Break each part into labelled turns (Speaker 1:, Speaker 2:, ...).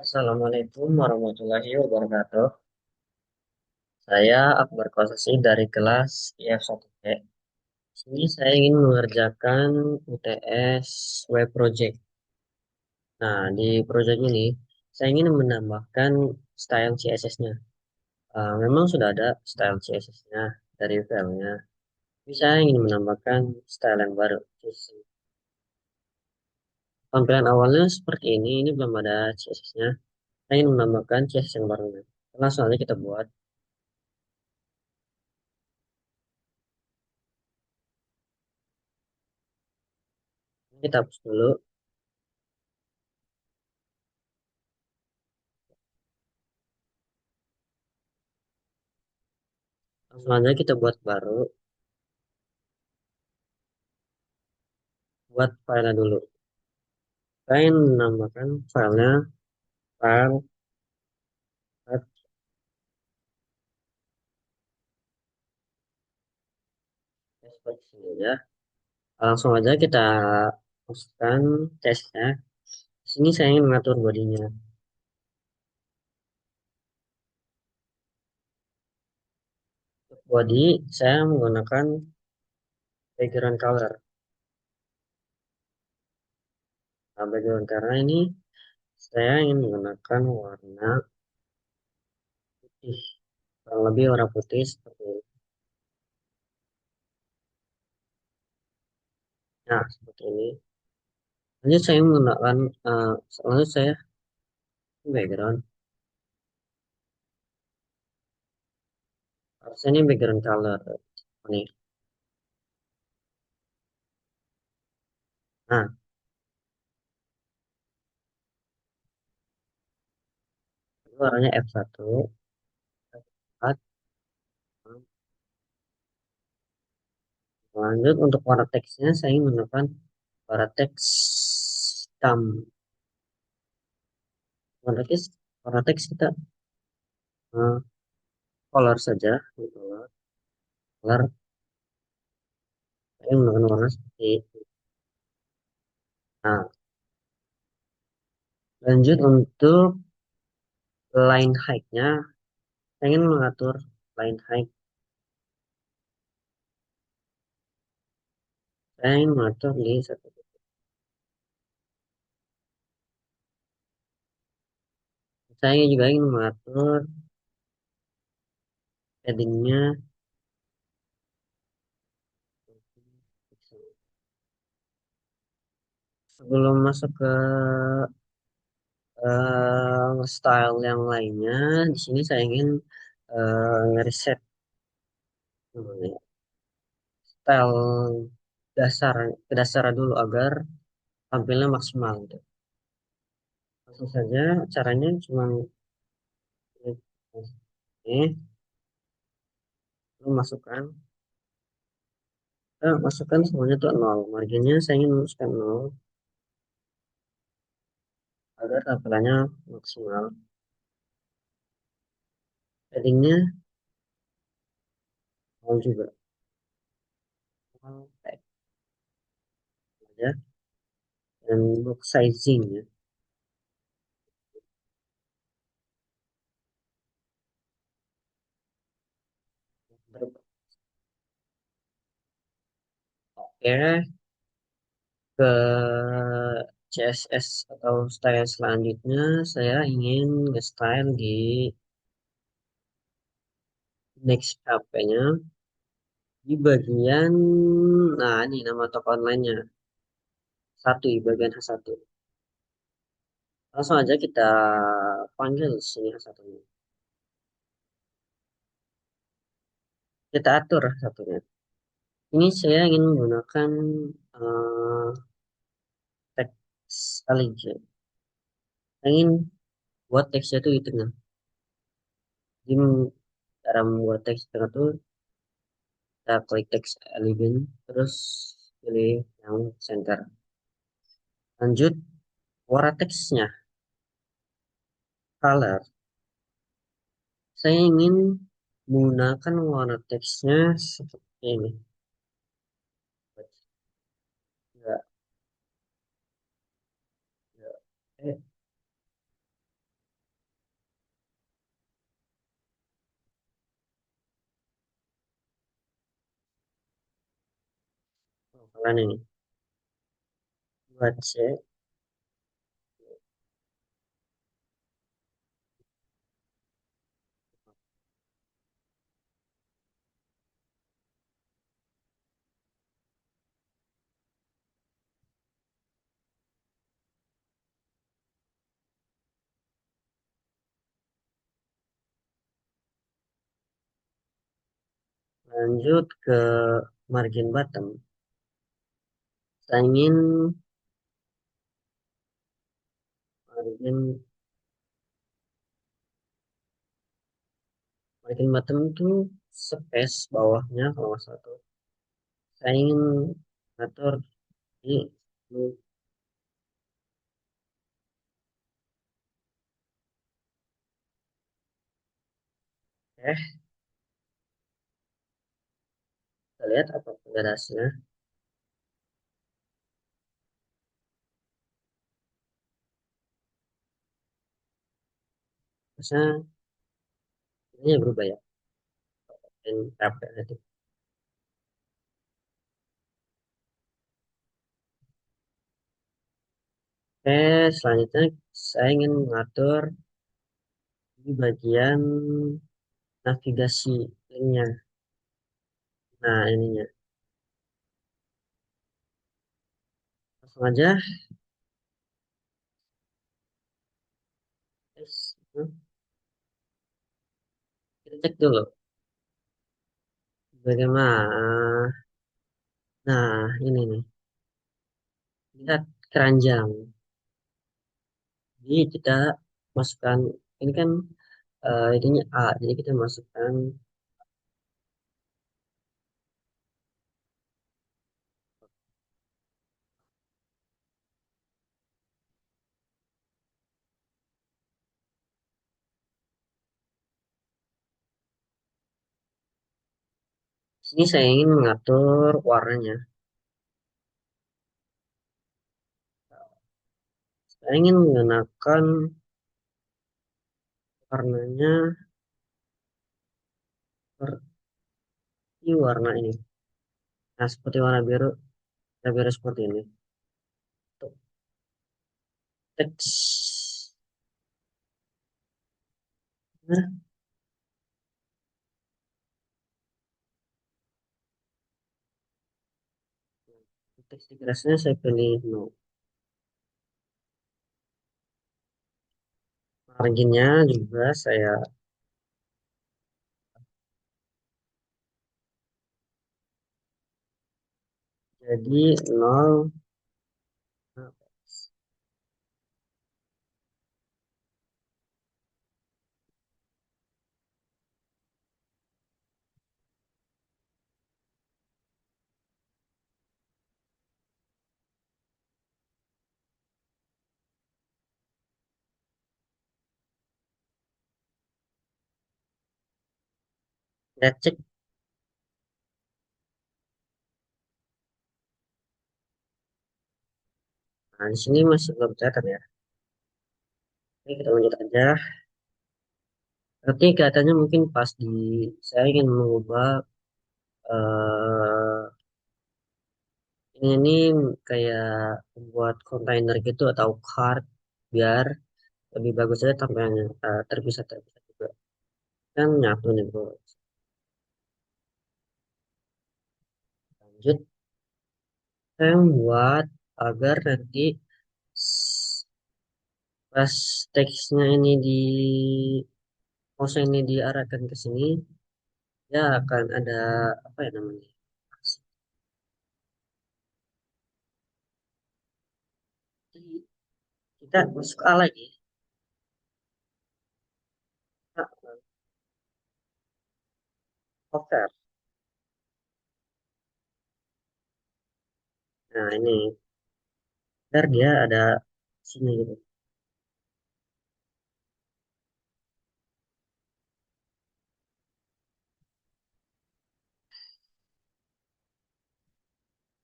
Speaker 1: Assalamualaikum warahmatullahi wabarakatuh. Saya Akbar Kosasi dari kelas IF1T. Sini saya ingin mengerjakan UTS Web Project. Nah, di project ini saya ingin menambahkan style CSS-nya. Memang sudah ada style CSS-nya dari filenya. Tapi saya ingin menambahkan style yang baru. Tampilan awalnya seperti ini belum ada CSS-nya. Saya ingin menambahkan CSS yang baru. Langsung aja kita buat. Kita hapus dulu. Langsung aja kita buat baru. Buat filenya dulu. Saya menambahkan filenya file at seperti sini ya. Langsung aja kita masukkan tesnya. Di sini saya ingin mengatur bodinya. Untuk body saya menggunakan background color. Nah, background karena ini saya ingin menggunakan warna putih. Kurang lebih warna putih seperti ini. Nah, seperti ini. Lanjut saya menggunakan lanjut saya background. Harusnya ini background color. Ini. Nah, ini warnanya F1. F4. Lanjut untuk warna teksnya saya ingin menggunakan warna teks hitam. Warna teks kita eh, color saja, color. Color saya ingin menggunakan warna seperti itu. Nah, lanjut untuk line height-nya, saya ingin mengatur line height. Saya ingin mengatur di satu. Saya juga ingin mengatur paddingnya. Sebelum masuk ke style yang lainnya, di sini saya ingin ngereset namanya, style dasar ke dasar dulu agar tampilnya maksimal gitu. Langsung saja caranya cuma ini, lu masukkan semuanya tuh nol. Marginnya saya ingin masukkan nol agar tampilannya maksimal. Paddingnya nol juga. Nol tag aja. Dan box sizing ya. Oke, ke CSS atau style selanjutnya saya ingin nge-style di next HP-nya di bagian, nah ini nama toko online-nya satu di bagian H1. Langsung aja kita panggil sini H1-nya. Kita atur satunya. Ini saya ingin menggunakan eh, teks allegiance. Saya ingin buat teksnya itu di tengah. Jadi cara membuat teks di tengah itu kita klik teks elegant terus pilih yang center. Lanjut warna teksnya, color. Saya ingin menggunakan warna teksnya seperti ini. Ya, ya. Kalian ini buat C, lanjut ke margin bottom. Saya ingin margin margin bottom itu space bawahnya kalau nggak salah tuh. Saya ingin atur di kita lihat apa penjelasannya. Misalnya ini berubah ya. Dan apa nanti. Oke, selanjutnya saya ingin mengatur di bagian navigasi linknya. Nah, ininya. Langsung aja. Guys. Kita cek dulu. Bagaimana? Nah, ini nih. Lihat keranjang. Jadi kita masukkan, ini kan ininya A. Jadi kita masukkan, sini saya ingin mengatur warnanya. Saya ingin menggunakan warnanya seperti warna ini. Nah, seperti warna biru, warna biru seperti ini. Tuh, teks. Nah, teks di kerasnya saya pilih no. Marginnya juga saya jadi 0. Kita cek. Nah, di sini masih belum kelihatan ya. Oke, kita lanjut aja. Tapi kelihatannya mungkin pas di saya ingin mengubah eh ini kayak membuat kontainer gitu atau card biar lebih bagus aja tampilannya terpisah-terpisah juga. Kan nyatu nih bro. Lanjut, saya membuat agar nanti s- pas teksnya ini di mouse ini diarahkan ke sini, ya akan ada apa ya namanya? Jadi kita masuk A lagi. Nah, Over. Nah ini, ntar dia ada sini gitu.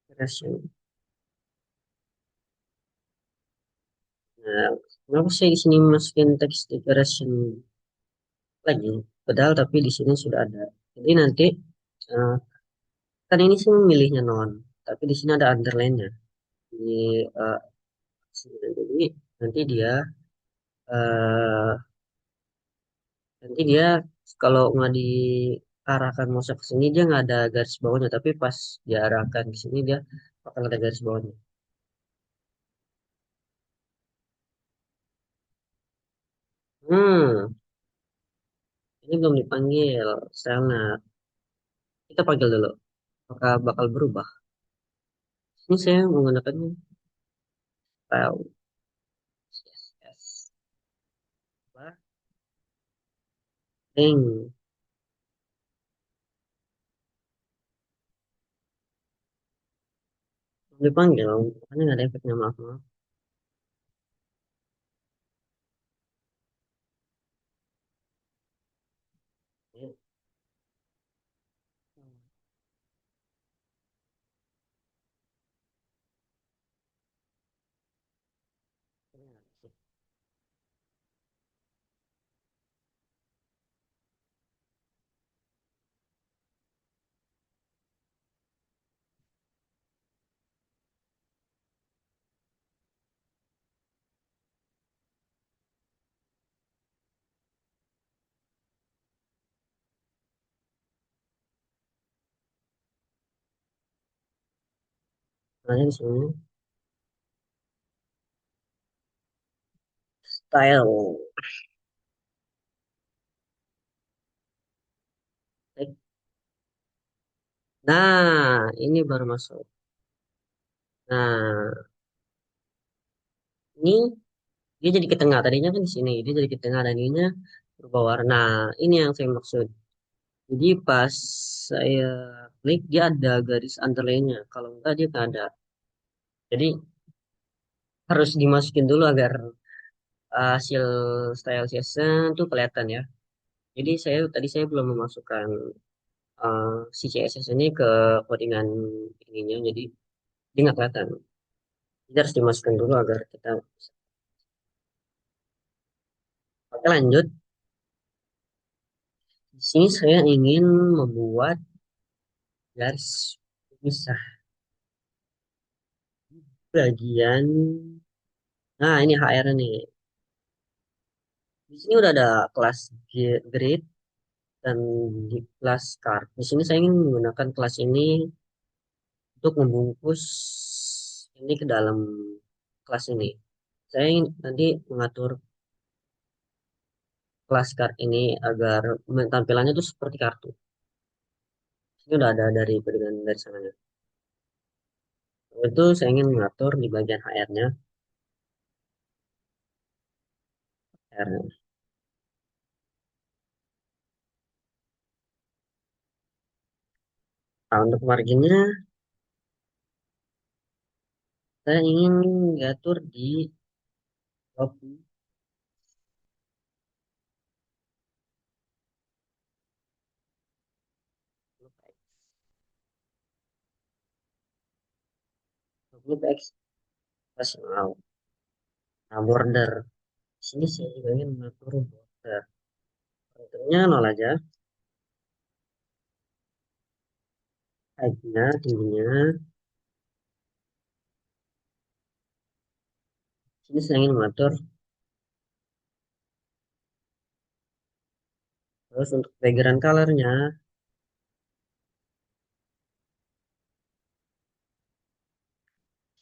Speaker 1: Decoration. Nah, kenapa saya di sini masukin teks decoration lagi? Padahal tapi di sini sudah ada. Jadi nanti eh, kan ini sih memilihnya non. tapi di sini ada underline-nya di eh, sini. Jadi nanti dia eh, nanti dia kalau nggak diarahkan masuk ke sini dia nggak ada garis bawahnya, tapi pas diarahkan ke sini dia bakal ada garis bawahnya. Hmm, ini belum dipanggil. Sangat. Kita panggil dulu. Apakah bakal berubah? Ini saya menggunakannya style CSS. Apa? Link. Belum dipanggil. Makanya nggak ada efeknya, maaf maaf. Ya, ini nggak ada sih. Makanya di sini style. Nah, ini baru masuk. Nah, ini dia jadi ke tengah. Tadinya kan di sini, dia jadi ke tengah dan ininya berubah warna. Ini yang saya maksud. Jadi pas saya klik dia ada garis underline-nya. Kalau enggak dia nggak ada. Jadi harus dimasukin dulu agar hasil style season tuh kelihatan ya. Jadi saya belum memasukkan si CSS ini ke codingan ininya. Jadi dia nggak kelihatan. Jadi harus dimasukkan dulu agar kita bisa. Oke lanjut. Di sini saya ingin membuat garis misah bagian. Nah, ini HR nih. Di sini udah ada kelas grid dan di kelas card. Di sini saya ingin menggunakan kelas ini untuk membungkus ini ke dalam kelas ini. Saya ingin nanti mengatur kelas card ini agar tampilannya tuh seperti kartu. Ini udah ada dari sananya. Itu saya ingin mengatur di bagian HR-nya. HR. Nah, untuk marginnya saya ingin diatur di 20, 20 px nasional. Nah, border. Di sini saya juga ingin mengatur border. Bordernya nol aja. Height-nya, tingginya. Di sini saya ingin mengatur. Terus untuk background color-nya,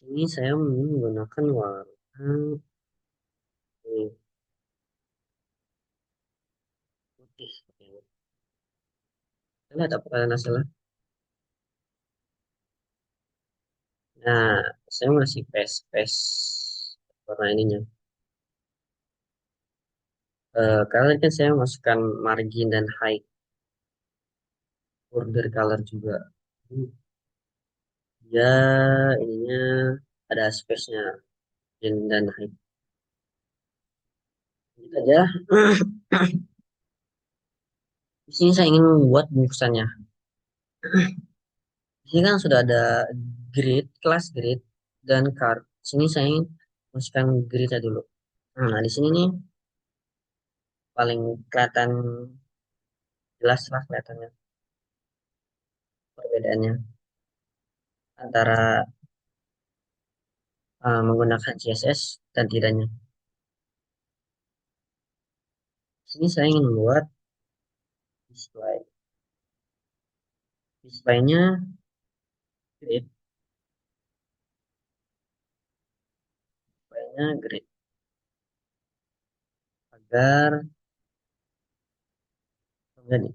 Speaker 1: ini saya menggunakan warna ini, putih. Lihat apa kalian salah. Nah, saya masih paste warna ininya. Kalian kan saya masukkan margin dan height, border color juga. Ya, ininya ada space-nya, margin dan height. Gitu aja. Di sini saya ingin membuat bungkusannya. Di sini kan sudah ada grid, kelas grid, dan card. Di sini saya ingin masukkan gridnya dulu. Nah, di sini nih paling kelihatan jelas lah kelihatannya perbedaannya. antara menggunakan CSS dan tidaknya. Sini saya ingin membuat display. Displaynya grid, displaynya grid agar menjadi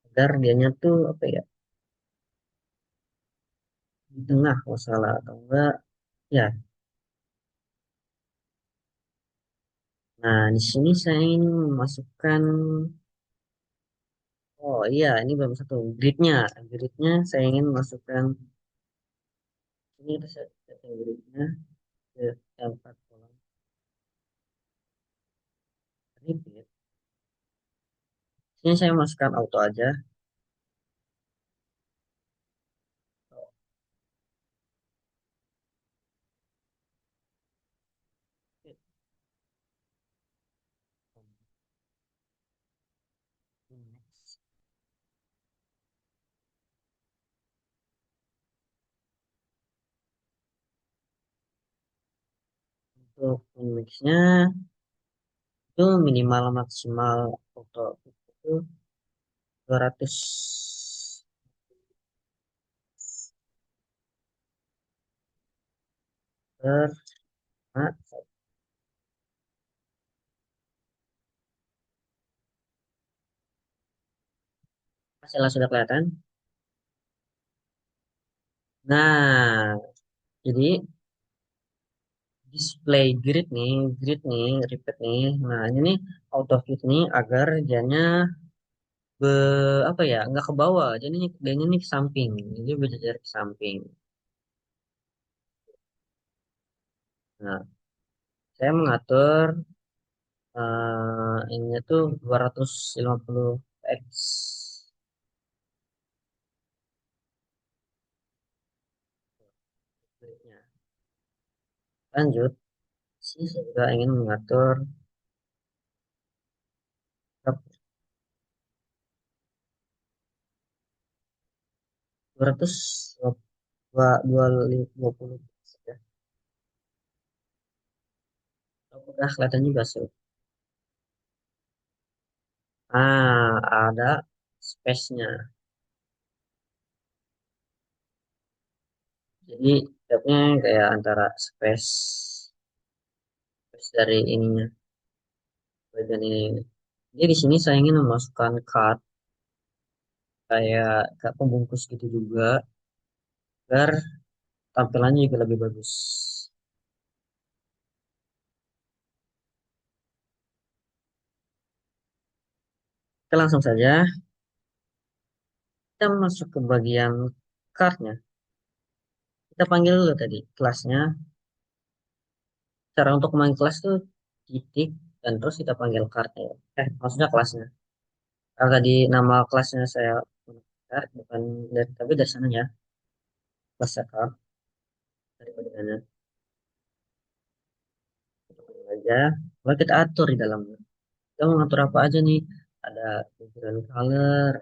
Speaker 1: agar dianya tuh apa ya di tengah masalah atau enggak ya. Nah di sini saya ingin memasukkan oh iya ini belum satu gridnya saya ingin masukkan ini kita setting gridnya ke tempat kolom repeat. Sini saya masukkan auto aja. Untuk mixnya itu minimal maksimal auto itu 200 per nah, hasilnya sudah kelihatan. Nah, jadi display grid nih, repeat nih. Nah, ini nih auto fit nih agar jadinya be, apa ya, nggak ke bawah. Jadi dia nih ke samping. Jadi berjajar ke samping. Nah, saya mengatur ininya tuh 250 X gridnya. Lanjut, sini saya juga ingin mengatur 200 220 ya. Udah kelihatan juga sih. Ah, ada space-nya. Jadi gapnya kayak antara space dari ininya bagian ini. Jadi di sini saya ingin memasukkan card kayak pembungkus gitu juga agar tampilannya juga lebih bagus. Kita langsung saja kita masuk ke bagian cardnya. Kita panggil dulu tadi kelasnya. Cara untuk memanggil kelas tuh titik dan terus kita panggil cardnya. Maksudnya kelasnya. Kalau tadi nama kelasnya saya card bukan dari, tapi dari sana ya kelasnya card dari bagiannya. Kita panggil aja. Lalu kita atur di dalamnya. Kita mau ngatur apa aja nih? Ada background color.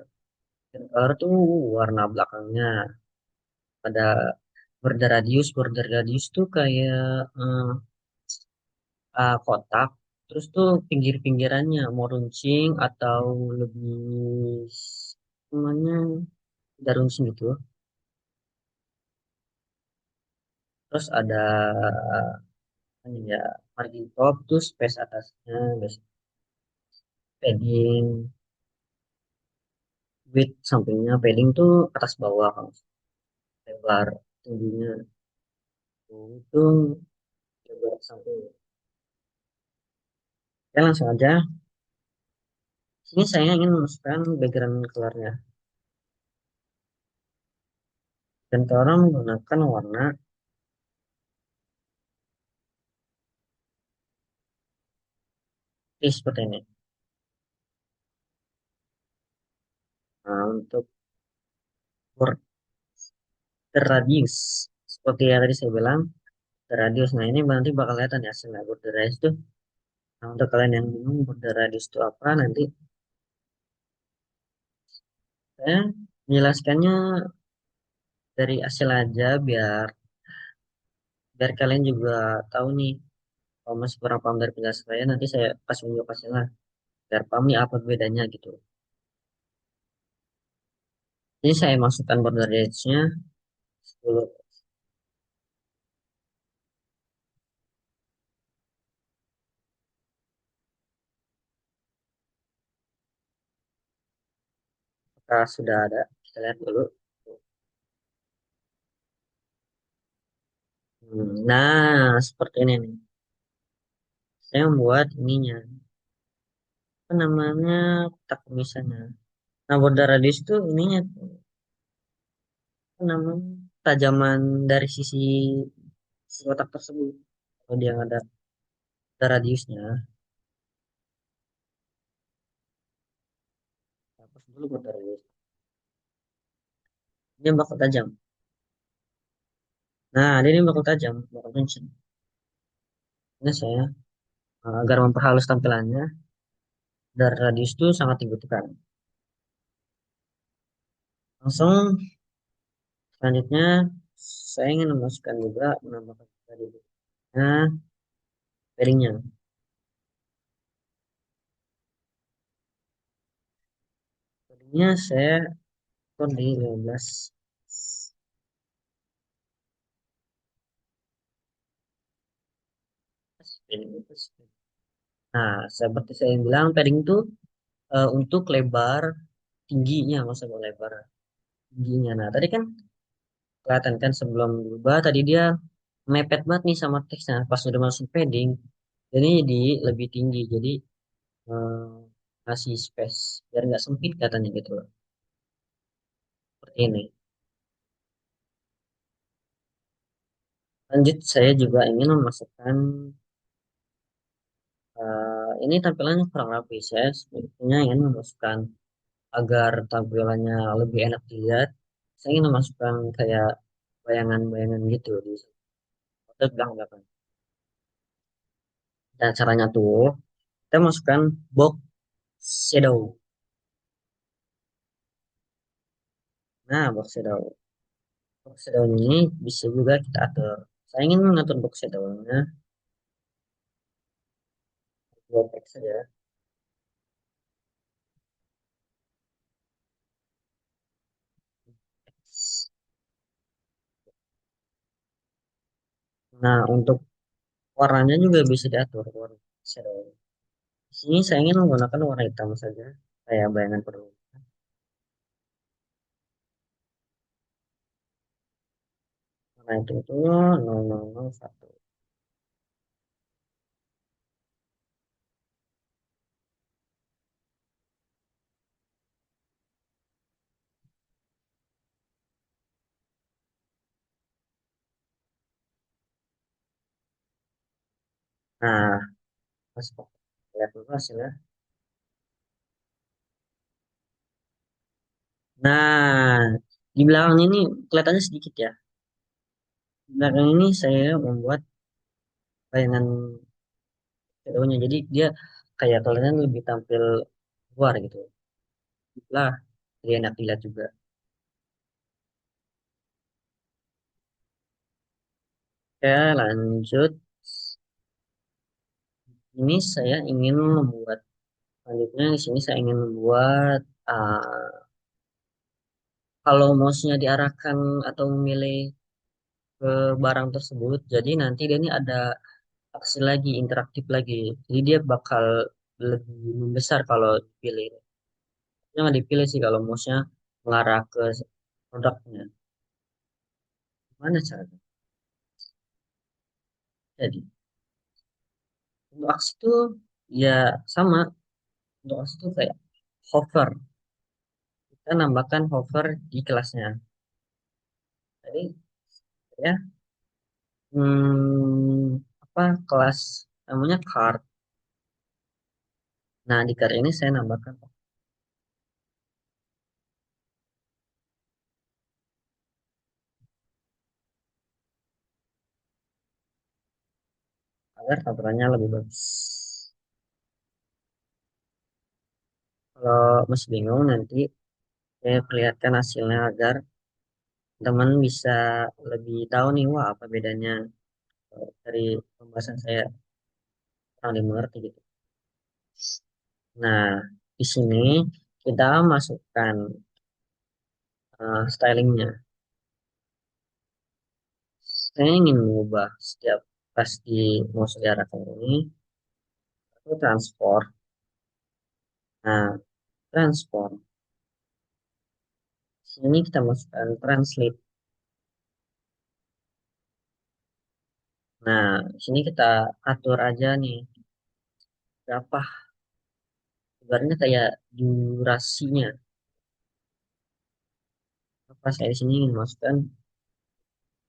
Speaker 1: Background color tuh warna belakangnya. Ada border radius tuh kayak kotak. Terus tuh pinggir-pinggirannya mau runcing atau lebih namanya udah runcing gitu. Terus ada ini ya margin top tuh space atasnya, base padding, width sampingnya, padding tuh atas bawah kan, lebar tingginya tuh itu lebar samping. Ya langsung aja. Sini saya ingin memasukkan background colornya dan color menggunakan warna seperti ini. Nah, untuk border radius seperti yang tadi saya bilang border radius. Nah ini nanti bakal kelihatan ya hasilnya border radius itu. Nah, untuk kalian yang bingung border radius itu apa nanti Saya menjelaskannya dari hasil aja biar biar kalian juga tahu nih kalau masih kurang paham dari penjelasan saya nanti saya kasih unjuk hasilnya biar paham nih apa bedanya gitu. Ini saya masukkan border radius-nya 10. Apakah sudah ada? Kita lihat dulu. Nah, seperti ini nih. Saya membuat ininya. Apa namanya? Tak misalnya. Nah, border radius itu ininya tuh, apa namanya? Tajaman dari sisi kotak tersebut. Kalau dia nggak ada radiusnya, hapus dulu border radius. Dia bakal tajam. Nah, dia ini bakal tajam, bakal kenceng. Ini saya agar memperhalus tampilannya dari radius itu sangat dibutuhkan. Langsung selanjutnya saya ingin memasukkan juga menambahkan tadi nah paddingnya. Paddingnya saya atur di 15. Nah, seperti saya bilang padding itu untuk lebar tingginya, maksudnya lebar tingginya. Nah, tadi kan kelihatan kan sebelum berubah tadi dia mepet banget nih sama teksnya. Pas udah masuk padding, jadi lebih tinggi. Jadi eh, ngasih space biar nggak sempit katanya gitu loh. Seperti ini. Lanjut, saya juga ingin memasukkan ini tampilannya kurang rapi. Saya sebetulnya ingin memasukkan agar tampilannya lebih enak dilihat. Saya ingin memasukkan kayak bayangan-bayangan gitu di foto belakang. Dan caranya tuh kita masukkan box shadow. Nah, box shadow. Box shadow ini bisa juga kita atur. Saya ingin mengatur box shadow-nya dua teks saja. Nah, untuk warnanya juga bisa diatur warna shadow. Di sini saya ingin menggunakan warna hitam saja, kayak bayangan perlu. Warna itu 0001. Nah, mas lihat dulu hasilnya. Nah, di belakang ini kelihatannya sedikit ya. Di belakang ini saya membuat bayangan shadownya, jadi dia kayak kelihatannya lebih tampil luar gitu. Lah, jadi enak dilihat juga. Oke, lanjut. Ini saya ingin membuat selanjutnya di sini saya ingin membuat kalau mouse-nya diarahkan atau memilih ke barang tersebut, jadi nanti dia ini ada aksi lagi, interaktif lagi. Jadi dia bakal lebih membesar kalau dipilih. Jangan dipilih sih kalau mouse-nya mengarah ke produknya. Mana caranya? Jadi, untuk aksi itu ya sama. Untuk aksi itu kayak hover. Kita nambahkan hover di kelasnya. Jadi, ya, apa kelas namanya card. Nah, di card ini saya nambahkan agar tampilannya lebih bagus. Kalau masih bingung nanti saya perlihatkan hasilnya agar teman bisa lebih tahu nih, wah apa bedanya dari pembahasan saya kurang dimengerti gitu. Nah, di sini kita masukkan stylingnya. Saya ingin mengubah setiap pas di mau diarahkan ini, itu transport. Nah, transport. Sini kita masukkan translate. Nah, di sini kita atur aja nih berapa. Sebenarnya kayak durasinya. Apa saya di sini ingin masukkan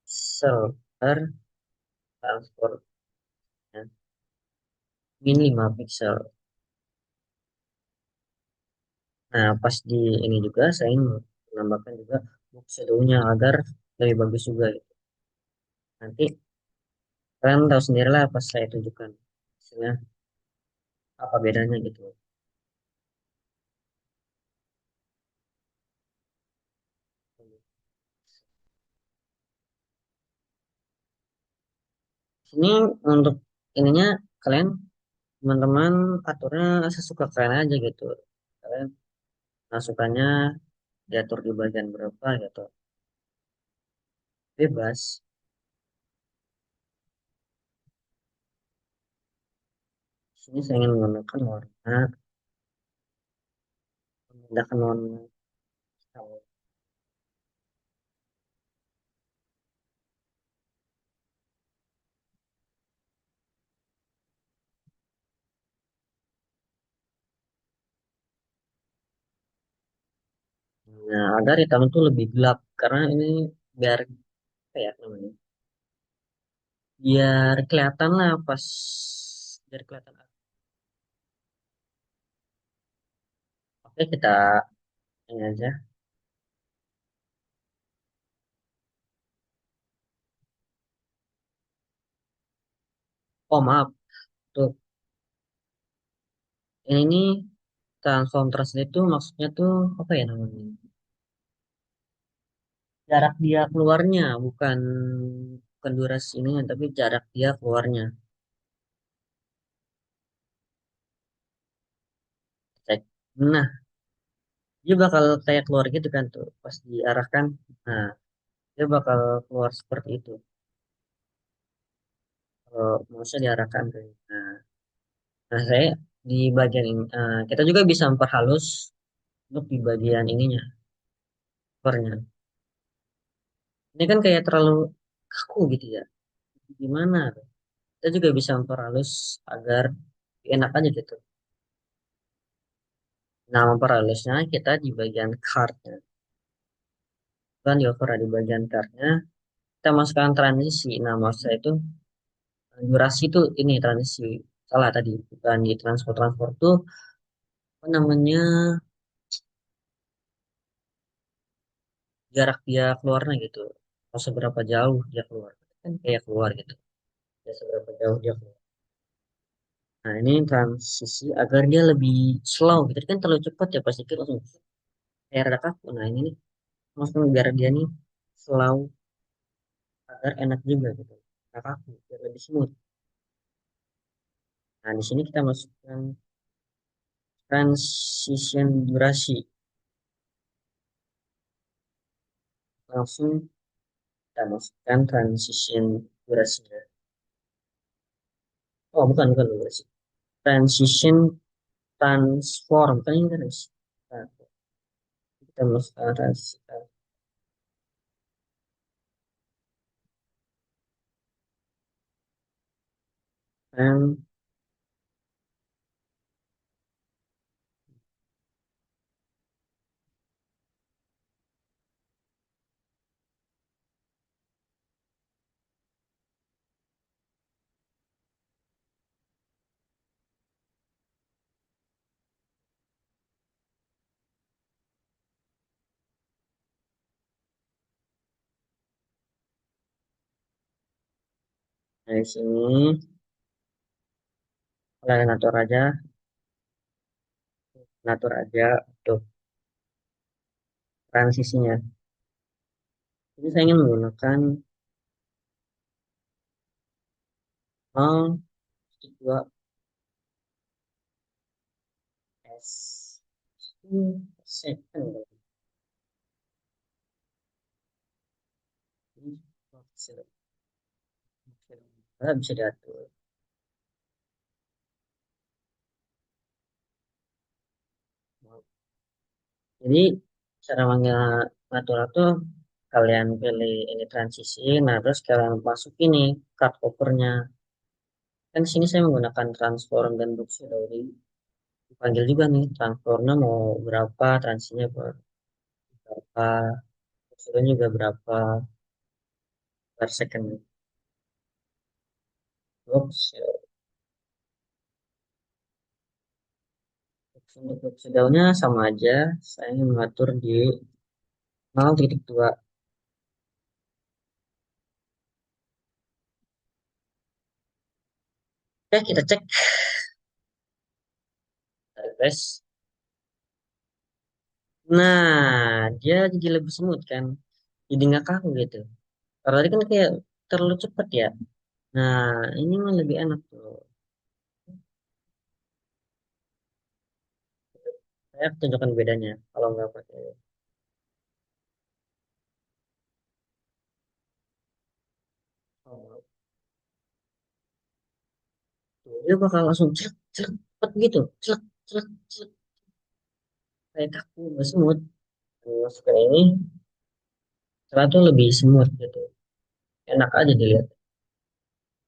Speaker 1: server transport min 5 pixel. Nah, pas di ini juga saya ingin menambahkan juga box shadow-nya agar lebih bagus juga gitu. Nanti kalian tahu sendiri lah pas saya tunjukkan hasilnya apa bedanya gitu. Ini untuk ininya kalian teman-teman aturnya sesuka kalian aja gitu. Kalian masukannya diatur di bagian berapa gitu. Bebas. Sini saya ingin menggunakan warna, memindahkan warna hitam. Nah, agar hitam itu lebih gelap karena ini biar apa ya namanya? Biar kelihatan lah pas biar kelihatan. Oke, kita ini aja. Oh, maaf. Tuh, ini nih transform translate itu maksudnya tuh apa ya namanya? Jarak dia keluarnya, bukan durasi ini, tapi jarak dia keluarnya. Cek. Nah, dia bakal kayak keluar gitu kan tuh pas diarahkan. Nah, dia bakal keluar seperti itu. Kalau mouse diarahkan ke. Nah, saya di bagian ini, kita juga bisa memperhalus untuk di bagian ininya, covernya. Ini kan kayak terlalu kaku gitu ya. Gimana? Kita juga bisa memperhalus agar enak aja gitu. Nah, memperhalusnya kita di bagian cardnya. Kan di over di bagian cardnya, kita masukkan transisi. Nah, maksud saya itu durasi itu ini transisi. Salah tadi, bukan di transport-transport tuh apa namanya jarak dia keluarnya gitu. Mau seberapa jauh dia keluar. Kan kayak keluar gitu. Ya, seberapa jauh dia keluar. Nah, ini transisi agar dia lebih slow gitu. Kan terlalu cepat ya pasti kita langsung kayak rada kaku. Nah, ini nih maksudnya biar dia nih slow agar enak juga gitu. Rada kaku, biar lebih smooth. Nah, di sini kita masukkan transition durasi. Langsung kita masukkan transition durasinya. Oh, bukan durasi. Transition transform. Kan ini kan nah, kita masukkan transisi. Dan dari sini kalian atur aja tuh. transisinya. Jadi saya ingin menggunakan 0,2 S second. Ini bisa diatur. Jadi cara manggil natural tuh kalian pilih ini transisi, nah terus kalian masuk ini cut covernya. Kan di sini saya menggunakan transform dan box theory. Dipanggil juga nih transformnya mau berapa, transisinya berapa, box juga berapa per second. Box, untuk box sama aja, saya mengatur di 0,2. Oke, kita cek. Tes. Nah, dia jadi lebih smooth kan. Jadi nggak kaku gitu. Kalau tadi kan kayak terlalu cepat ya. Nah, ini mah lebih enak tuh. Saya tunjukkan bedanya kalau nggak pakai. Oh, tuh, dia bakal langsung celek, celek, cepet gitu. Celek, celek, celek. Kayak kaku, nggak smooth. Terus kayak ini, setelah tuh lebih smooth gitu. Enak aja dilihat.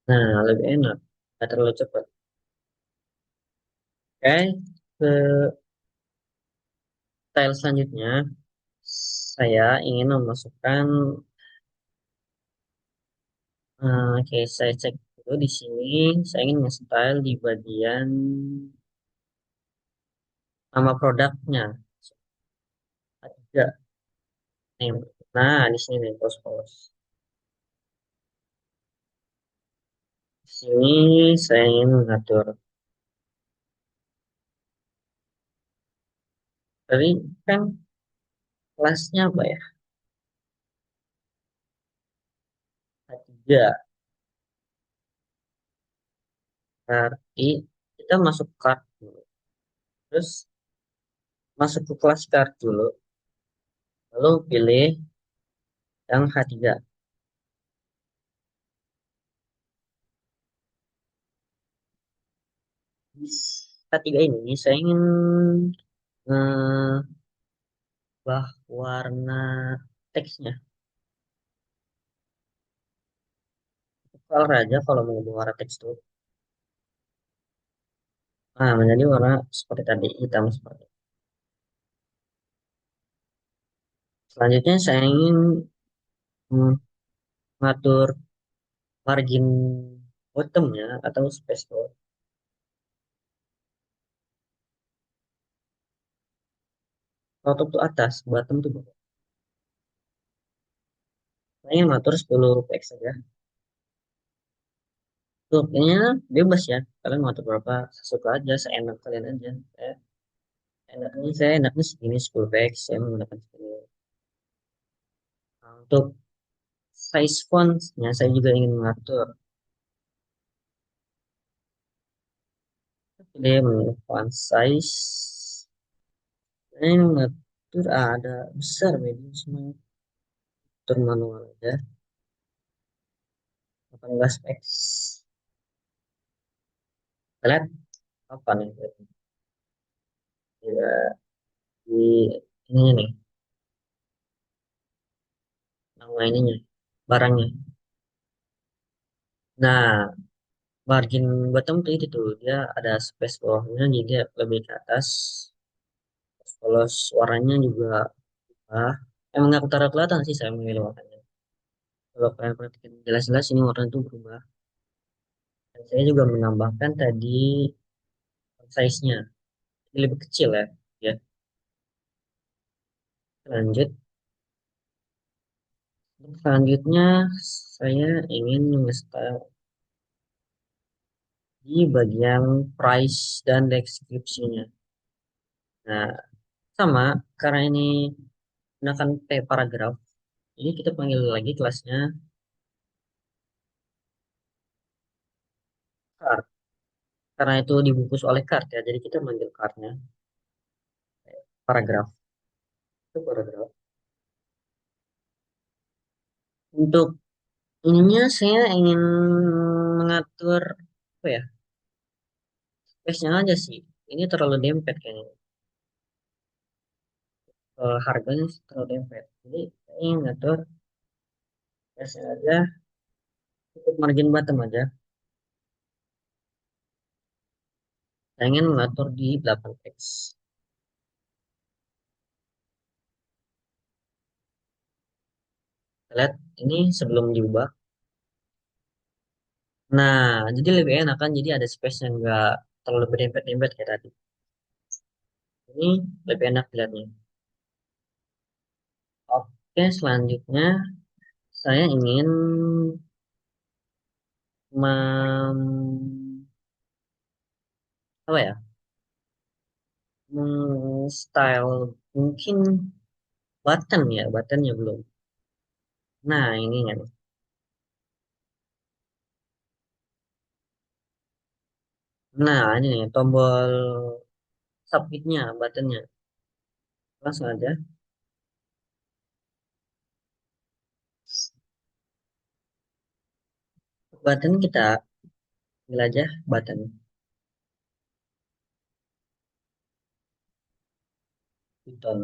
Speaker 1: Nah, lebih enak. Nggak terlalu cepat. Oke, ke style selanjutnya. Saya ingin memasukkan, oke, saya cek dulu di sini. Saya ingin nge-style di bagian nama produknya. Ada nih. Nah, di sini nih, pos-pos. Di sini saya ingin mengatur. Tadi kan kelasnya apa ya? Tiga. Berarti kita masuk card dulu. Terus masuk ke kelas card dulu. Lalu pilih yang H3. Di H3 ini saya ingin mengubah warna teksnya. Kalau aja kalau mau ubah warna teks tuh. Nah, menjadi warna seperti tadi, hitam seperti itu. Selanjutnya saya ingin hmm, mengatur margin bottomnya atau space bar. Kalau top tuh atas, bottom tuh bawah. Saya ingin mengatur 10 px saja. Tuh, kayaknya bebas ya. Kalian mau atur berapa, sesuka aja, seenak kalian aja. Saya enaknya segini 10 px, saya menggunakan segini. Nah, untuk size fontnya saya juga ingin mengatur. Pilih menu font size. Saya ingin mengatur ada besar medium semua. Atur manual aja. 18 px. Kita lihat apa nih? Ya, di ini nih, nama ininya, barangnya. Nah, margin bottom tuh itu tuh, dia ada space bawahnya, jadi dia lebih ke atas. Kalau suaranya juga, ah, emang nggak ketara kelihatan sih saya memilih warnanya. Kalau kalian perhatikan jelas-jelas ini warna itu berubah. Dan saya juga menambahkan tadi size-nya, jadi lebih kecil ya. Ya, lanjut. Selanjutnya saya ingin nge-style di bagian price dan deskripsinya. Nah, sama karena ini gunakan paragraf. Ini kita panggil lagi kelasnya card. Karena itu dibungkus oleh card ya, jadi kita manggil cardnya paragraf. Itu paragraf. Untuk ininya saya ingin mengatur apa ya? Space-nya aja sih. Ini terlalu dempet kayaknya. Harganya terlalu dempet. Jadi saya ingin ngatur space-nya aja, cukup margin bottom aja. Saya ingin mengatur di 8 teks. Lihat ini sebelum diubah. Nah, jadi lebih enak kan. Jadi ada space yang nggak terlalu berdempet-dempet kayak tadi. Ini lebih enak dilihatnya. Oke, selanjutnya saya ingin mem, apa ya? Style mungkin button ya, buttonnya belum. Nah, ini kan. Nah, ini nih tombol submitnya, buttonnya. Langsung aja. Button kita pilih aja button. Button.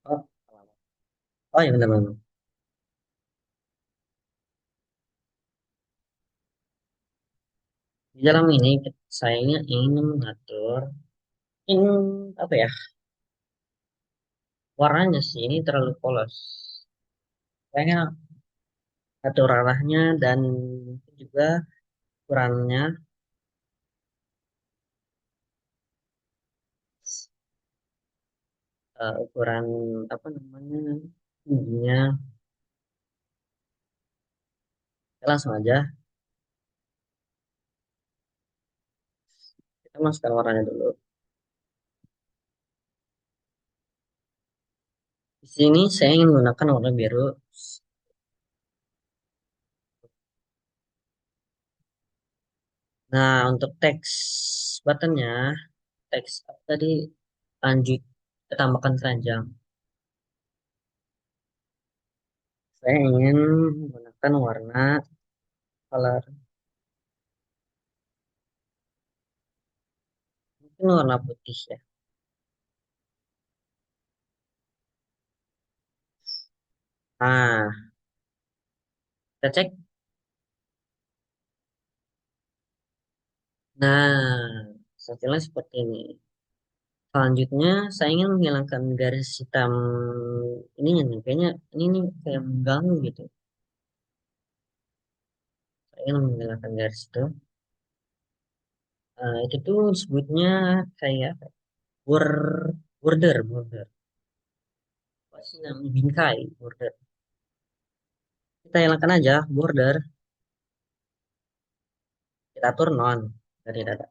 Speaker 1: Oh, oh ya benar-benar. Di dalam ini saya ingin mengatur ini apa ya? Warnanya sih ini terlalu polos. Saya atur arahnya dan juga ukurannya, ukuran apa namanya tingginya. Kita langsung aja kita masukkan warnanya dulu. Di sini saya ingin menggunakan warna biru. Nah, untuk teks buttonnya, teks apa tadi lanjut kita tambahkan keranjang. Saya ingin menggunakan warna color mungkin warna putih ya. Nah, kita cek. Nah, setelah seperti ini. Selanjutnya, saya ingin menghilangkan garis hitam ininya nih. Kayaknya ini nih kayak mengganggu gitu. Saya ingin menghilangkan garis itu. Itu tuh disebutnya kayak border, border. Apa sih namanya? Bingkai, border. Kita hilangkan aja border. Kita atur non dari data.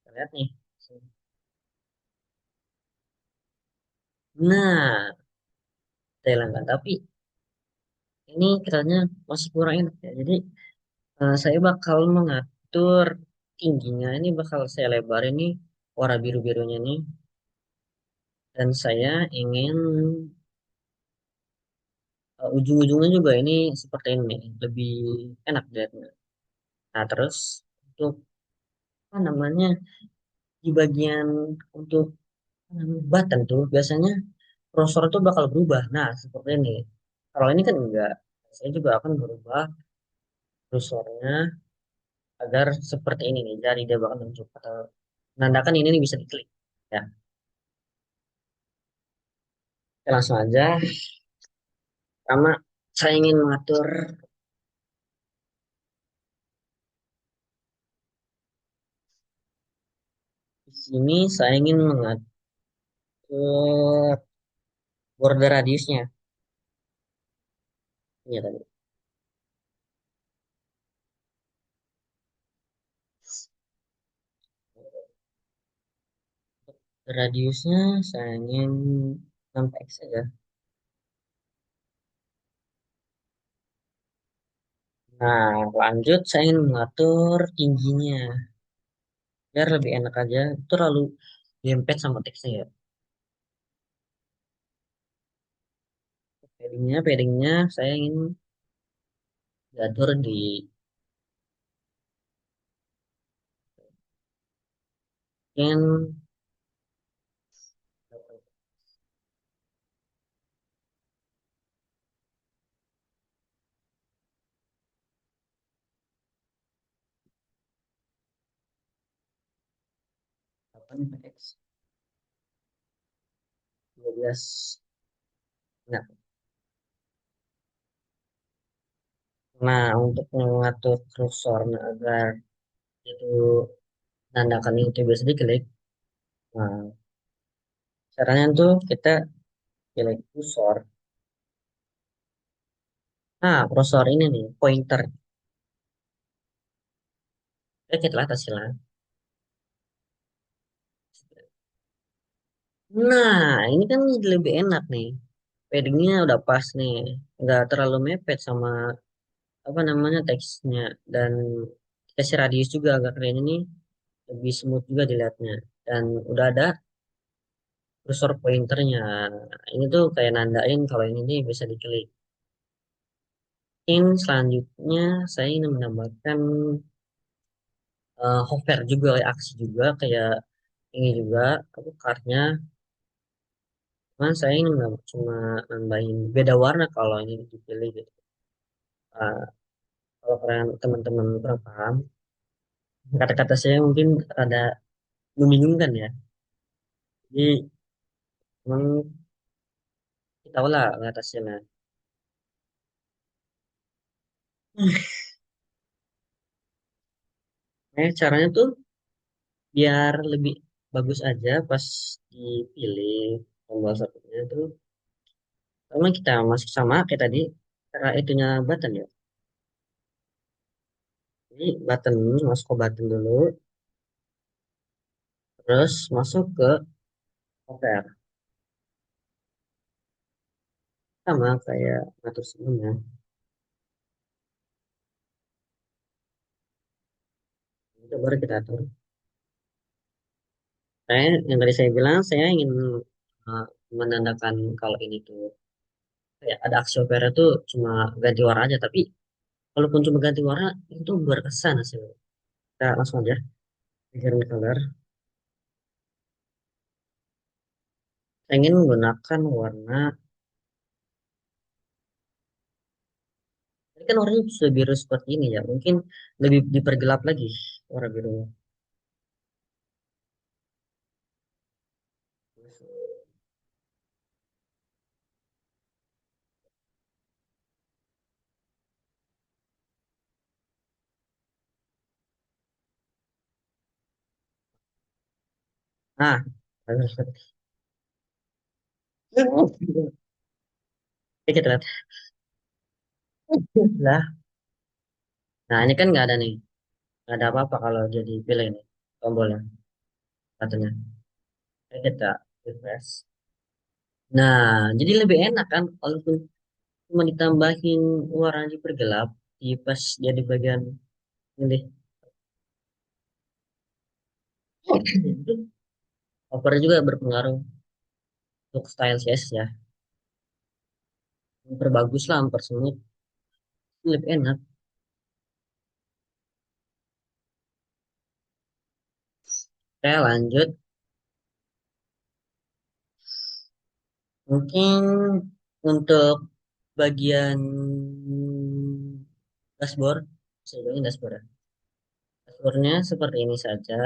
Speaker 1: Kita lihat nih. Nah, kita hilangkan. Tapi ini katanya masih kurang enak ya. Jadi saya bakal mengatur tingginya. Ini bakal saya lebar ini warna biru-birunya nih. Dan saya ingin ujung-ujungnya juga ini seperti ini. Lebih enak dilihatnya. Nah terus untuk apa namanya di bagian untuk apa namanya, button tuh biasanya kursor tuh bakal berubah. Nah seperti ini. Kalau ini kan enggak. Saya juga akan berubah kursornya agar seperti ini nih. Jadi dia bakal menunjuk atau menandakan ini nih bisa diklik. Ya, oke, langsung aja. Pertama, saya ingin mengatur di sini. Saya ingin mengatur ke border radiusnya. Iya tadi. Radiusnya saya ingin 6x saja. Nah, lanjut saya ingin mengatur tingginya. Biar lebih enak aja. Itu terlalu dempet sama teksnya ya. Paddingnya saya ingin diatur di ingin 8x 12. Nah, nah untuk mengatur kursornya agar itu menandakan itu biasa diklik. Nah, caranya tuh kita pilih kursor. Nah, kursor ini nih, pointer. Kita lihat hasilnya. Nah, ini kan lebih enak nih. Paddingnya udah pas nih. Nggak terlalu mepet sama apa namanya teksnya. Dan kasih radius juga agak keren ini lebih smooth juga dilihatnya. Dan udah ada kursor pointernya. Nah, ini tuh kayak nandain kalau ini nih bisa diklik. Ini selanjutnya saya ingin menambahkan hover juga, kayak aksi juga, kayak ini juga, aku kartnya. Cuman saya ingin cuma nambahin beda warna kalau ini dipilih gitu. Uh, Kalau kalian teman-teman kurang paham, kata-kata saya mungkin ada membingungkan ya. Jadi memang kita tahu lah atasnya. Nah, caranya tuh biar lebih bagus aja pas dipilih tombol satunya tuh. Karena kita masuk sama kayak tadi, cara itunya button ya. Jadi button, masuk ke button dulu, terus masuk ke hover. Sama kayak ngatur sebelumnya. Itu baru kita atur. Yang tadi saya bilang, saya ingin uh, menandakan kalau ini tuh kayak ada aksi opera tuh cuma ganti warna aja. Tapi kalaupun cuma ganti warna, itu berkesan hasilnya. Kita langsung aja, pikirin color. Saya ingin menggunakan warna, ini kan warnanya sudah biru seperti ini ya. Mungkin lebih dipergelap lagi warna birunya. Nah, oke, kita lihat. Lah, nah ini kan nggak ada nih. Nggak ada apa-apa kalau jadi pilih nih tombolnya, satunya. Oke, kita refresh. Nah, jadi lebih enak kan kalau cuma ditambahin warna dipergelap di pas jadi bagian ini. Cover juga berpengaruh untuk style CS ya. Memperbagus lah, mempersmooth. Lebih enak. Oke, lanjut. Mungkin untuk bagian dashboard, saya bilangin dashboard ya. Dashboardnya seperti ini saja.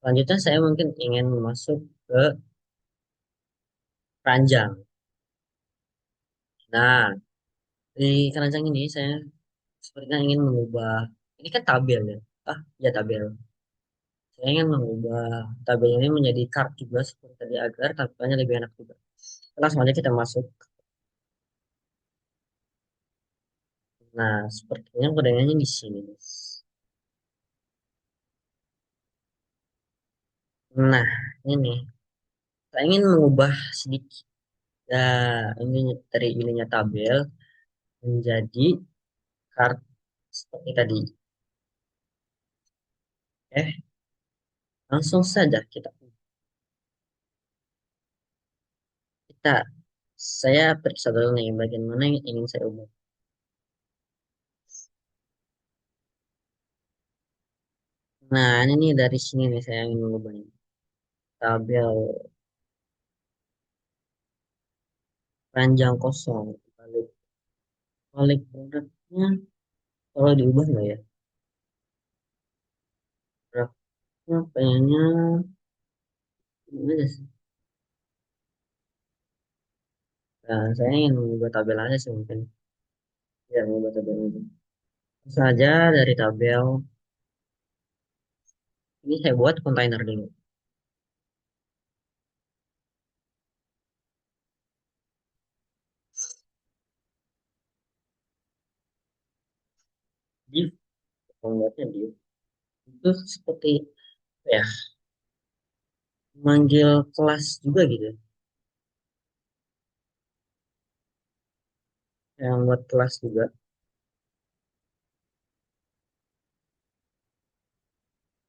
Speaker 1: Selanjutnya saya mungkin ingin masuk ke keranjang. Nah, di keranjang ini saya sepertinya ingin mengubah, ini kan tabel ya. Ah, ya tabel. Saya ingin mengubah tabel ini menjadi chart juga seperti tadi agar tampilannya lebih enak juga. Langsung aja kita masuk. Nah, sepertinya kodenya di sini. Nah, ini saya ingin mengubah sedikit. Ya, ini dari ininya tabel menjadi chart seperti tadi. Langsung saja kita saya periksa dulu nih bagian mana yang ingin saya ubah. Nah, ini nih dari sini nih saya ingin mengubahnya. Tabel panjang kosong. Balik, balik produknya. Kalau diubah nggak ya? Produknya kayaknya ini aja sih. Nah, saya ingin mengubah tabel aja sih mungkin. Ya, mengubah tabel ini. Saja dari tabel. Ini saya buat kontainer dulu. Div, pembuatnya div. Itu seperti ya, manggil kelas juga gitu. Yang buat kelas juga.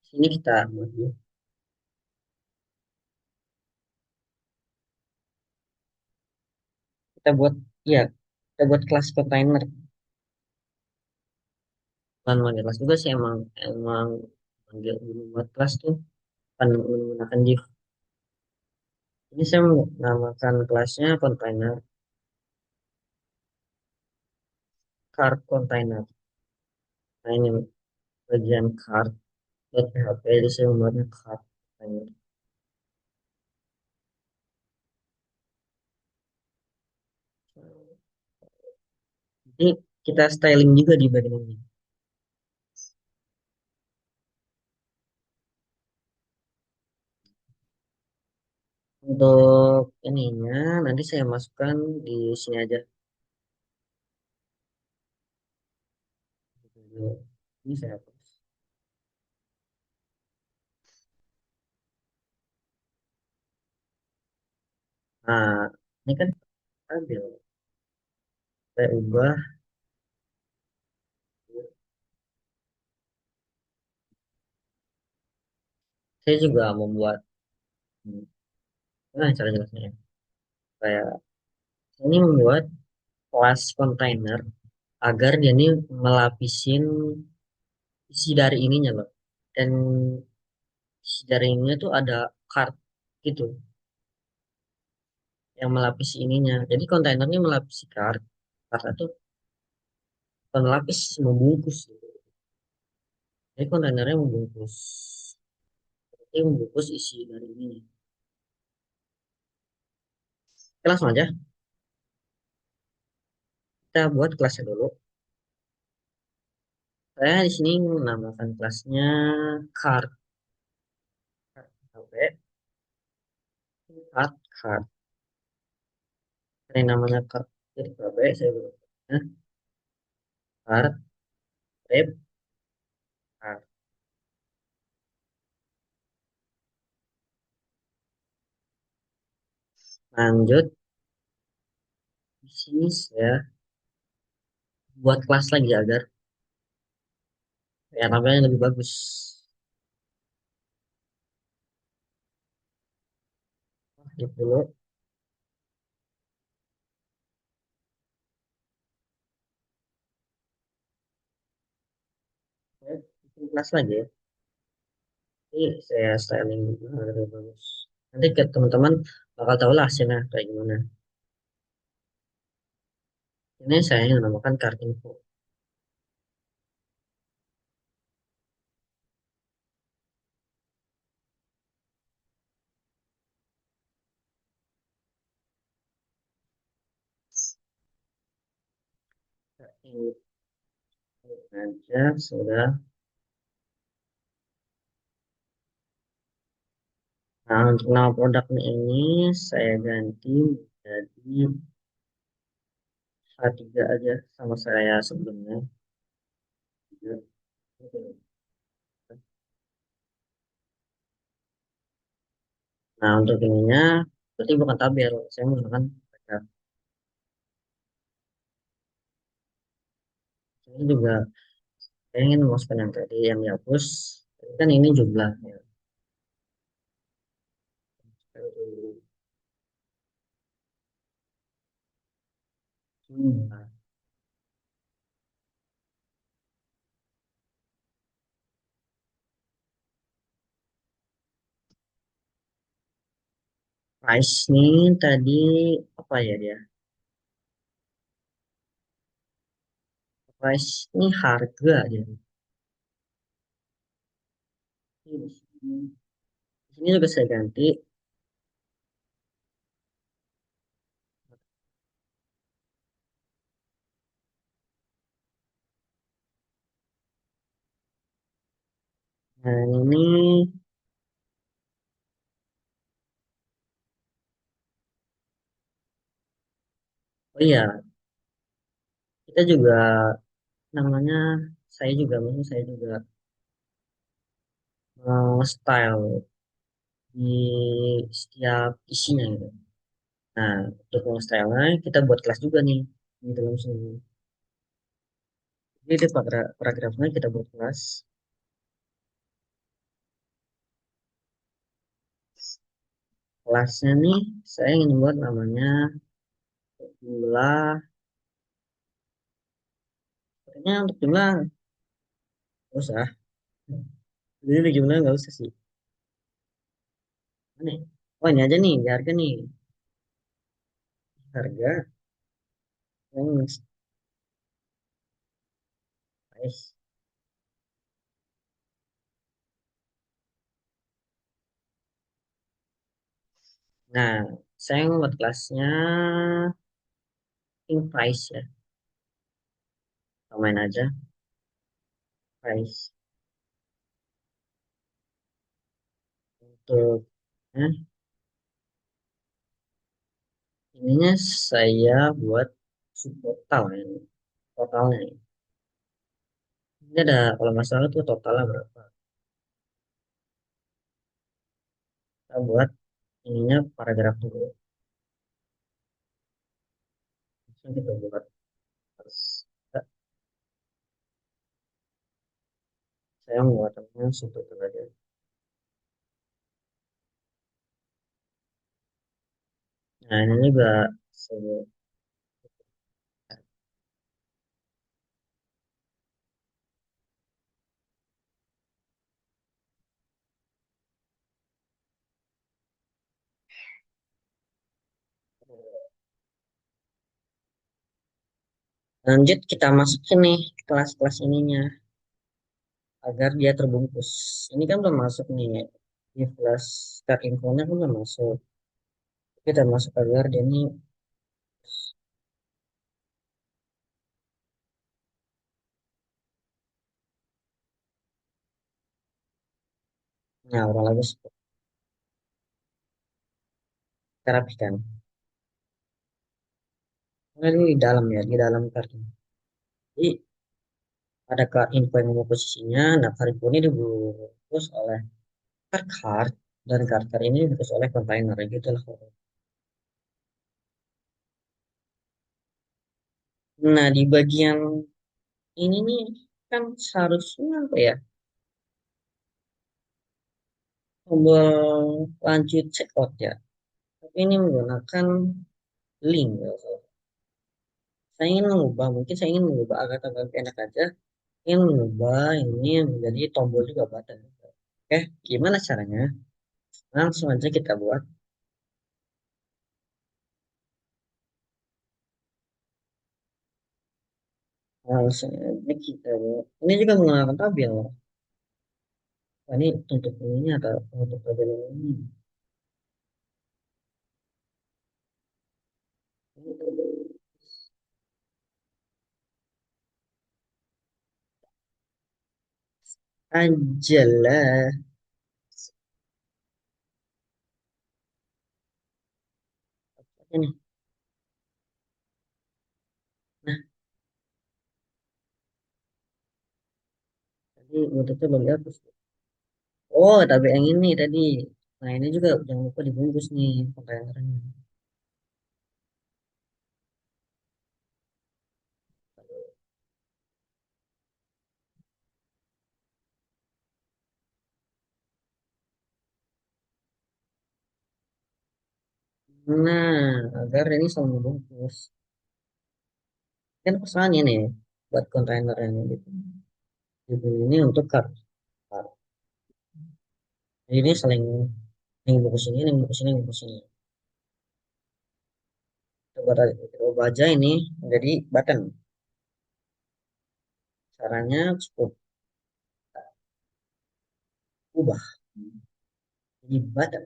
Speaker 1: Sini kita buat div. Kita buat, ya, kita buat kelas kontainer. Bukan manggil kelas juga sih emang manggil buat kelas tuh kan menggunakan div. Ini saya menamakan kelasnya container card container. Nah ini bagian card .php itu saya membuatnya card container. Ini kita styling juga di bagian ini. Untuk ininya nanti saya masukkan di sini aja. Ini saya hapus. Nah, ini kan ambil. Saya ubah. Saya juga membuat. Nah, cara jelasnya ya. Saya ini membuat kelas kontainer agar dia ini melapisin isi dari ininya loh. Dan isi dari ininya tuh ada card gitu yang melapisi ininya. Jadi kontainernya melapisi card. Card itu bukan melapis, membungkus gitu. Jadi kontainernya membungkus. Jadi membungkus isi dari ini. Oke, langsung aja kita buat kelasnya dulu. Saya di sini menamakan kelasnya card. Sampai card. Ini namanya card. Jadi sampai saya buat card, rep, card. Lanjut di sini saya buat kelas lagi agar ya tampilannya lebih bagus. Gitu dulu. Saya bikin kelas lagi ya. Ini saya styling juga agar lebih bagus. Nanti ke teman-teman bakal tahu lah hasilnya kayak gimana. Ini saya yang namakan card info. Ini aja sudah Nah, untuk nama produknya ini saya ganti menjadi A3 aja sama saya sebelumnya. Nah, untuk ininya berarti bukan tabel, saya menggunakan paragraf. Ini juga saya ingin memasukkan yang tadi yang dihapus. Kan ini jumlahnya. Nah, price nih tadi apa ya dia? Price ini harga ya. Di sini juga saya ganti. Nah, ini oh iya, kita juga namanya saya juga style di setiap isinya gitu. Nah, untuk style-nya kita buat kelas juga nih di dalam sini. Jadi di paragrafnya kita buat kelas. Kelasnya nih saya ingin buat namanya jumlah. Sebenarnya untuk jumlah nggak usah. Jadi untuk jumlah nggak usah sih. Mana ya? Oh ini aja nih, di harga nih. Harga yang price. Nah, saya membuat kelasnya in price ya. Main aja price. Untuk ininya saya buat subtotal ya. Totalnya. Ini ada kalau nggak salah tuh totalnya berapa. Kita buat ininya paragraf dulu. Langsung kita buat terus. Saya membuatnya subtotal aja. Nah ini juga se- lanjut kita masukin nih kelas-kelas ininya agar dia terbungkus. Ini kan belum masuk nih di kelas start infonya kan belum masuk. Kita masuk agar dia ini nah orang lagi kita rapikan. Nah, ini di dalam ya, di dalam kartu. Jadi ada card info yang mau posisinya. Nah, card info ini dibungkus oleh card dan card ini dibungkus oleh kontainer gitu lah. Nah, di bagian ini nih kan seharusnya apa ya? Tombol lanjut checkout ya. Tapi ini menggunakan link ya. Saya ingin mengubah, mungkin saya ingin mengubah agar tambah enak aja. Ingin mengubah ini menjadi tombol juga button. Oke, gimana caranya? Langsung aja kita buat. Langsung aja kita buat. Ini juga menggunakan tabel. Wah, ini untuk ini atau untuk tabel ini. Ini tabel aja lah. Ini. Nah, tadi bentuknya belum dihapus. Oh, tapi yang ini tadi. Nah, ini juga jangan lupa dibungkus nih kontainernya. Nah, agar ini sama bungkus. Kan pesannya nih buat kontainer yang gitu. Ini untuk kar. Kar. Jadi ini saling yang bungkus ini, yang bungkus ini, yang bungkus ini. Coba aja ini menjadi button. Caranya cukup ubah jadi button.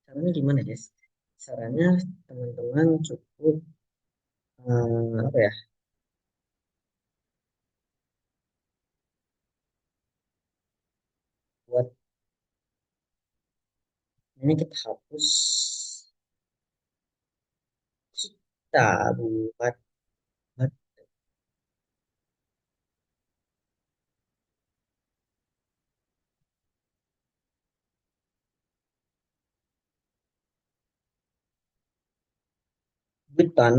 Speaker 1: Caranya gimana guys? Caranya teman-teman cukup apa ya? Buat ini kita hapus kita buat buat button.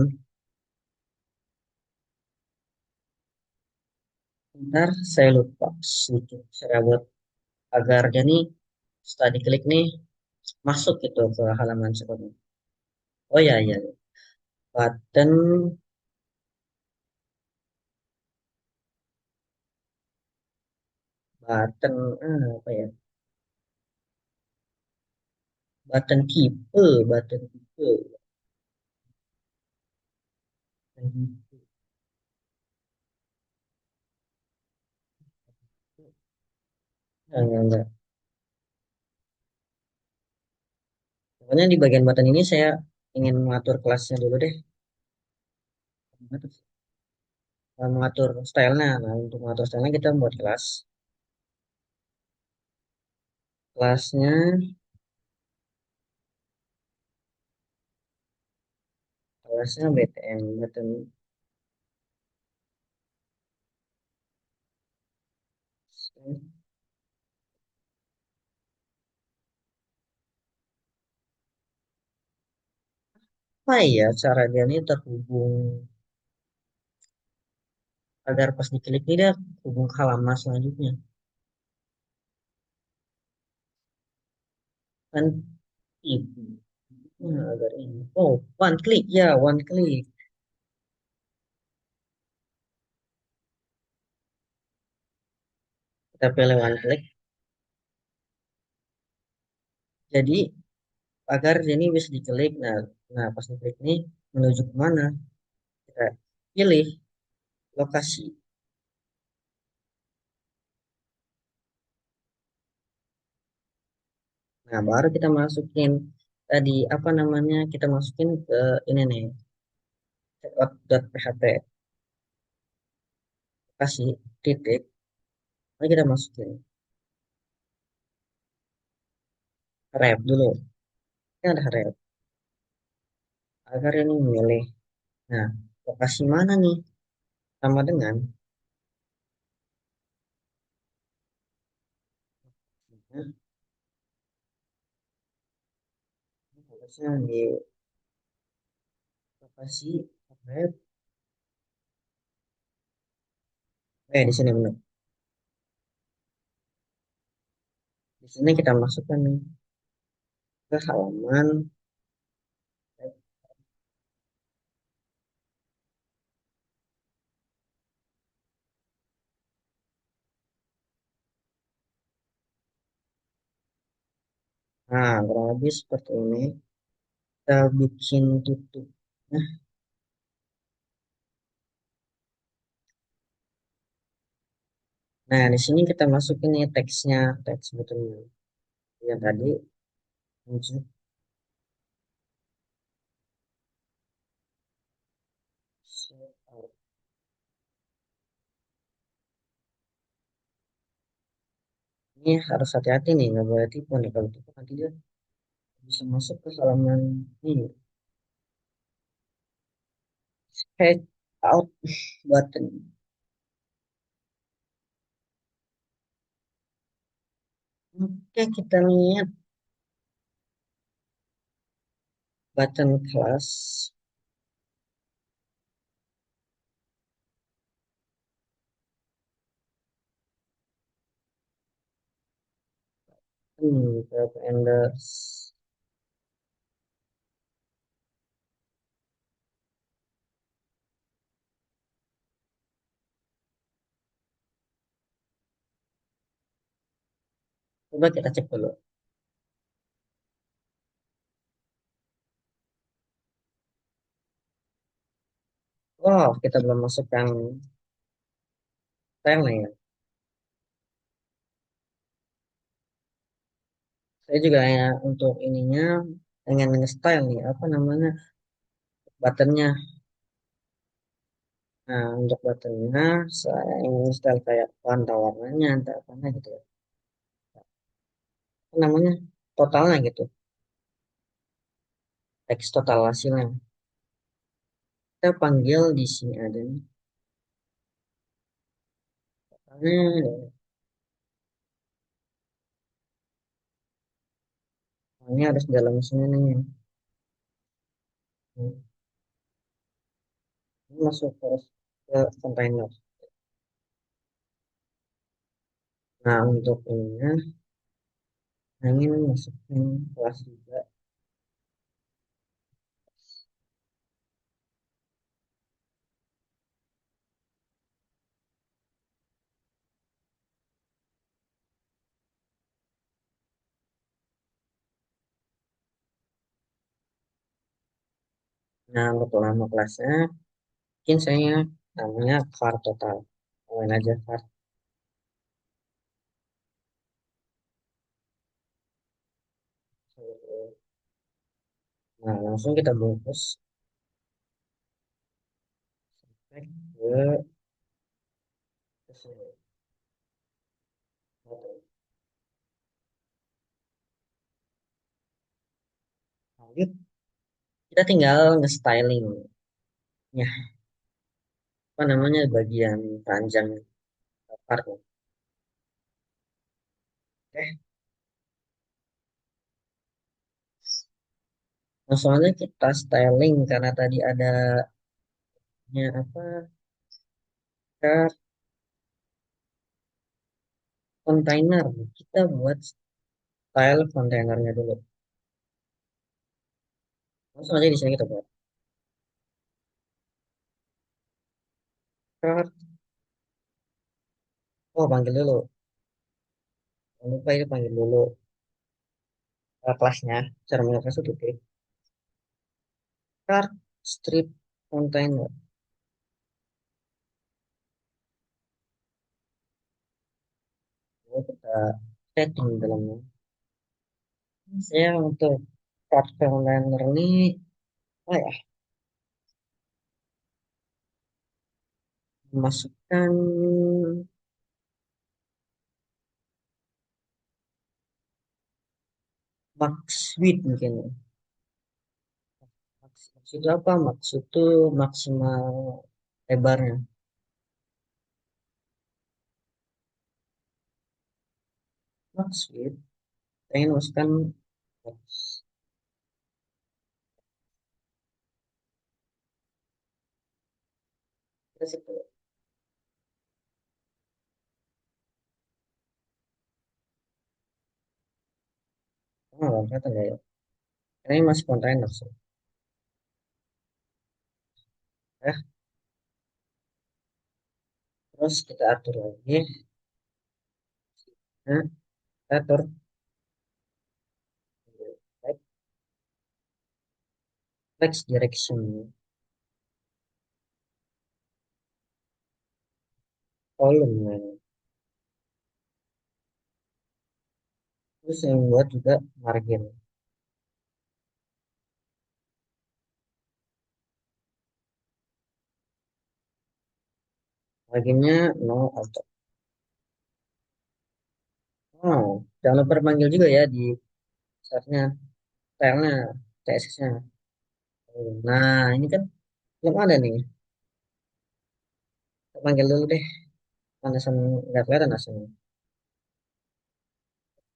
Speaker 1: Ntar saya lupa sedikit saya buat agar jadi setelah diklik nih masuk gitu ke halaman sebelumnya. Oh ya ya, button button apa ya? Button tipe, button tipe. Enggak, enggak. Pokoknya di bagian button ini saya ingin mengatur kelasnya dulu deh. Mengatur stylenya. Nah, untuk mengatur stylenya kita buat kelas. Kelasnya, kelasnya BTN, button. Apa ya cara dia ini terhubung agar pas diklik ini dia hubung ke halaman selanjutnya. Kan itu. Nah, agar ini. Oh, one click ya, one click. Kita pilih one click. Jadi agar ini bisa diklik. Nah, nah pas diklik ini menuju ke mana? Kita pilih lokasi. Nah, baru kita masukin tadi apa namanya? Kita masukin ke ini nih, checkout.php. Kasih titik. Lalu kita masukin ref dulu. Ini ada ref. Agar ini memilih. Nah, lokasi mana nih? Sama dengan nah, lokasinya di lokasi ref. Di sini benar. Di sini kita masukkan nih ke halaman. Nah, kurang lebih seperti ini. Kita bikin tutup. Nah, nah, di sini kita masukin nih teksnya, teks sebetulnya. Yang tadi muncul. Ini harus hati-hati nih, nggak boleh tipu nih. Kalau tipu nanti dia bisa masuk ke halaman ini. Head out button. Oke, kita lihat button class. Web enders. Coba kita cek dulu. Wow, kita belum masukkan style ya. Saya juga ya untuk ininya pengen nge-style nih, apa namanya, buttonnya. Nah, untuk buttonnya saya ingin style kayak warna warnanya, entah apa gitu ya. Apa namanya, totalnya gitu, teks total hasilnya. Kita panggil di sini ada nih. Totalnya, ini harus dalam sini nih. Ini masuk ke container. Nah, untuk ininya, ingin masukin kelas juga. Nah, untuk nama kelasnya, mungkin saya namanya var total. Main aja var. Nah, langsung kita bungkus sampai ke sini. Lanjut, kita tinggal nge-styling ya, apa namanya, bagian panjang partnya. Oke, langsung aja kita styling karena tadi ada apa, ke kontainer. Kita buat style kontainernya dulu. Langsung aja di sini kita buat. Start. Oh, panggil dulu. Jangan lupa itu panggil dulu kelasnya. Cara mengekspresi itu klik start strip container. Lalu kita setting dalamnya. Saya untuk start container ini, oh ya, masukkan max width mungkin. Maksud itu apa? Maksud itu maksimal lebarnya. Max width, saya ingin masukkan max. Terus itu, oh, nggak kelihatan ya. Ini masih kontainer sih. Ya, terus kita atur lagi. Nah, kita atur text direction column. Terus yang buat juga margin. Marginnya no auto. Oh, jangan lupa panggil juga ya di startnya, stylenya, CSS-nya. Nah, ini kan Belum ada nih. Kita panggil dulu deh. Panasan nggak kelihatan aslinya.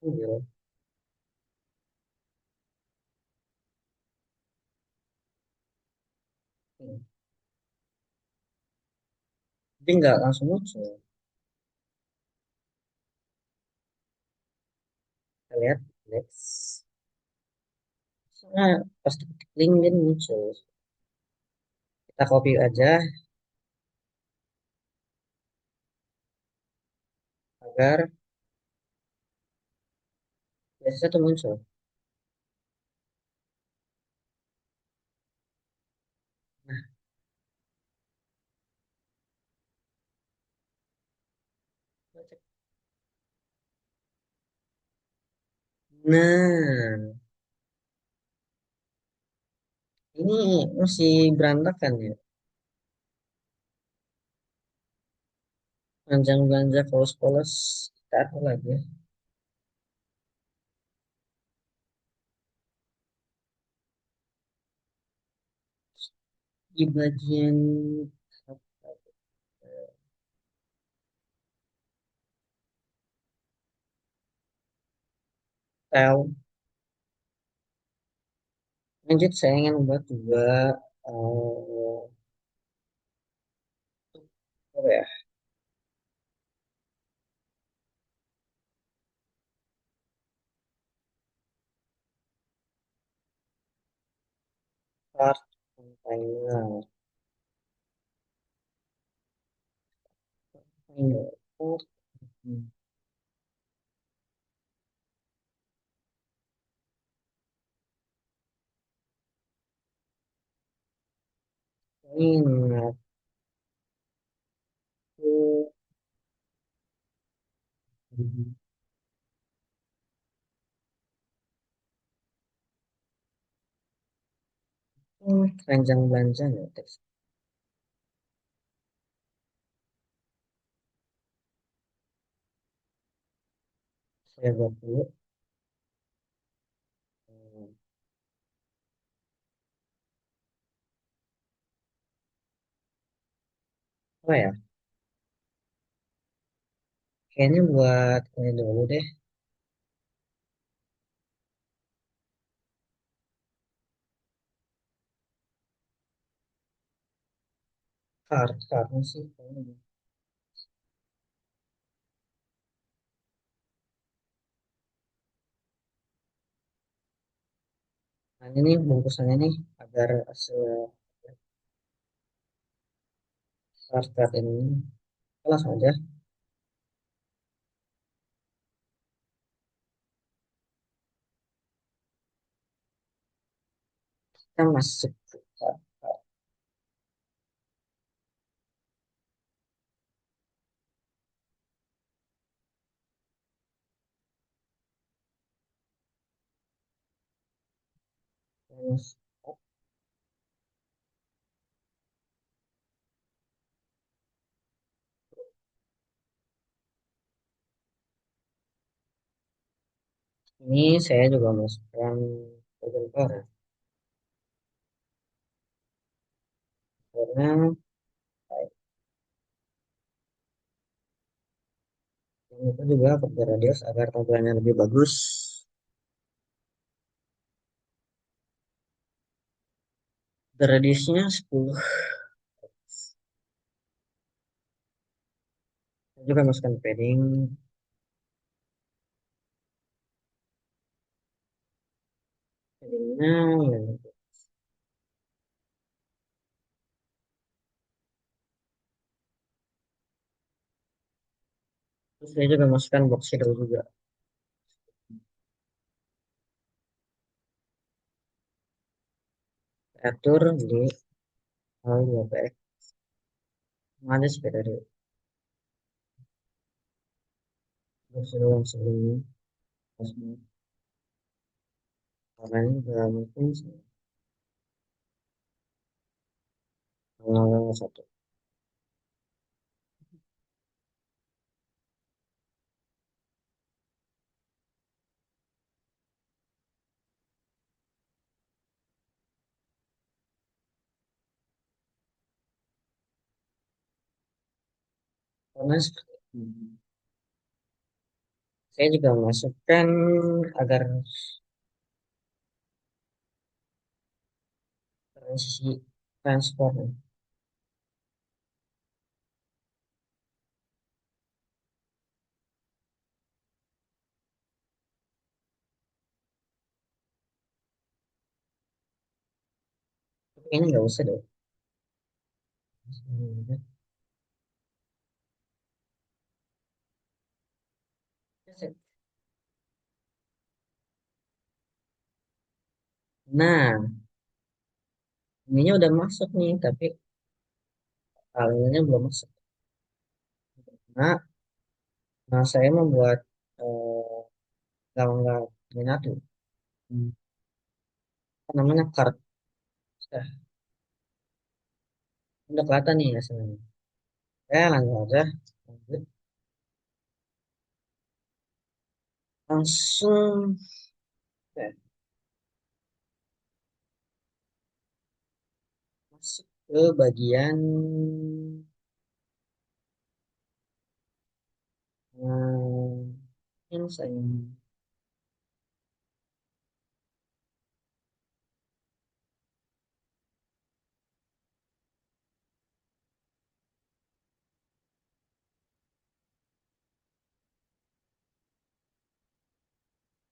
Speaker 1: Panggil. Hmm. Dia nggak langsung muncul. Kita lihat. Next. Soalnya pas diketik link dia muncul. Kita copy aja agar biasanya tuh muncul. Nah, kita cek. Nah, ini masih berantakan ya. Panjang belanja polos-polos. Kita atur lagi ya. Di bagian tel. Lanjut, saya ingin membuat juga eh, apa ya? Start container. Container. Oh, hmm. Ini mengatur keranjang belanja ya, teks. Saya buat dulu. Hmm, Apa ya? Kayaknya buat ini dulu deh. Kartnya sih. Kayaknya. Nah, ini nih bungkusannya nih agar hasil kart ini langsung aja kita masuk ke kart. Terus, ini saya juga masukkan bagian koran karena yang itu juga pakai radius agar tampilannya lebih bagus. Radiusnya 10. Saya juga masukkan padding. Paddingnya ya. Terus saya juga masukkan box shadow juga. Atur di hal 2px. Ada sepeda dulu. Box shadow yang sebelumnya. Warnanya juga mungkin satu. Karena seperti saya juga masukkan agar transisi transport ini nggak usah deh. Nah, ininya udah masuk nih, tapi alirannya belum masuk. Nah, saya membuat gawang minatu. Apa namanya kart. Nah, udah kelihatan nih hasilnya. Langsung aja. Lanjut. Langsung eh, masuk ke bagian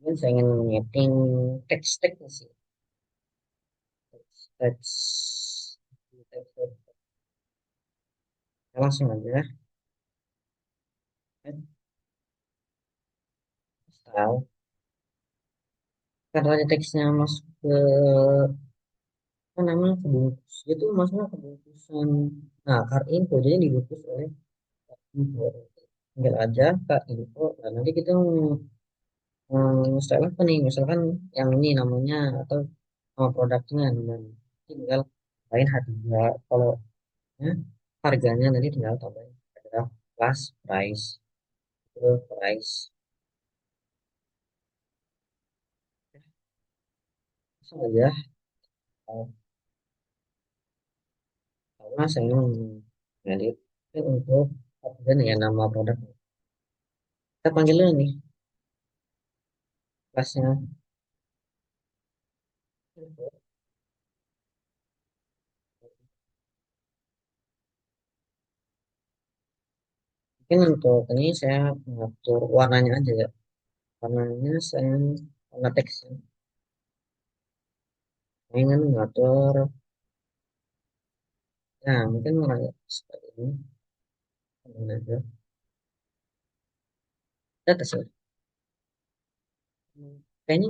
Speaker 1: yang saya ingin menyeting teks-teks sih. Teks, teks. Langsung aja. Eh, Tahu. Karena teksnya masuk ke apa namanya ke bungkus. Itu maksudnya ke bungkusan. Nah, card info jadi dibungkus oleh card info. Tinggal aja kak info. Nah, nanti kita style apa nih? Misalkan yang ini namanya atau nama produknya. Nah, tinggal lain harga. Kalau ya, harganya nanti tinggal tambahin ada plus price, itu price. Langsung aja. Kalau karena saya ngedit untuk dan ya nama produk. Kita panggil dulu nih kelasnya. Mungkin untuk ini saya mengatur warnanya aja ya. Warnanya saya warna teksnya. Saya ingin mengatur, nah mungkin warna seperti ini. Ini aja. Atas ya. Kayaknya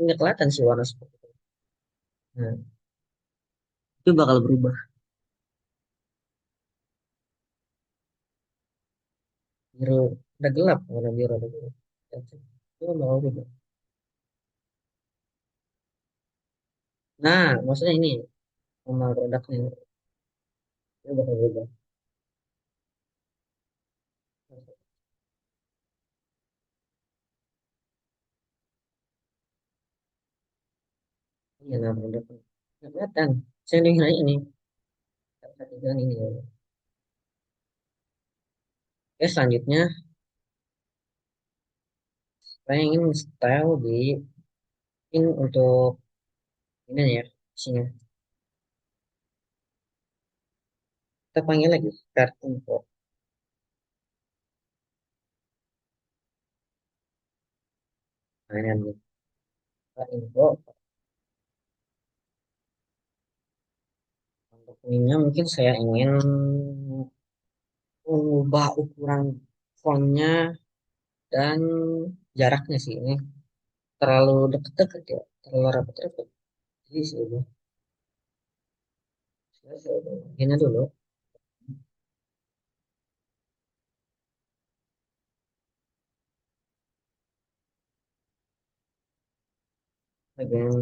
Speaker 1: nggak kelihatan sih warna seperti itu. Nah, itu bakal berubah. Biru udah gelap, warna biru udah gelap. Itu bakal berubah. Nah, maksudnya ini nama produknya itu bakal berubah. Iya, nama produknya. Nggak kelihatan. Saya lihat ini. Saya bilang ini ya. Oke, selanjutnya saya ingin style di ini untuk ini ya isinya. Kita panggil lagi start info. Nah, ini ada start info. Untuk ininya mungkin saya ingin mengubah ukuran fontnya dan jaraknya sih ini terlalu deket-deket ya, terlalu rapat-rapat. Jadi saya ini dulu bagian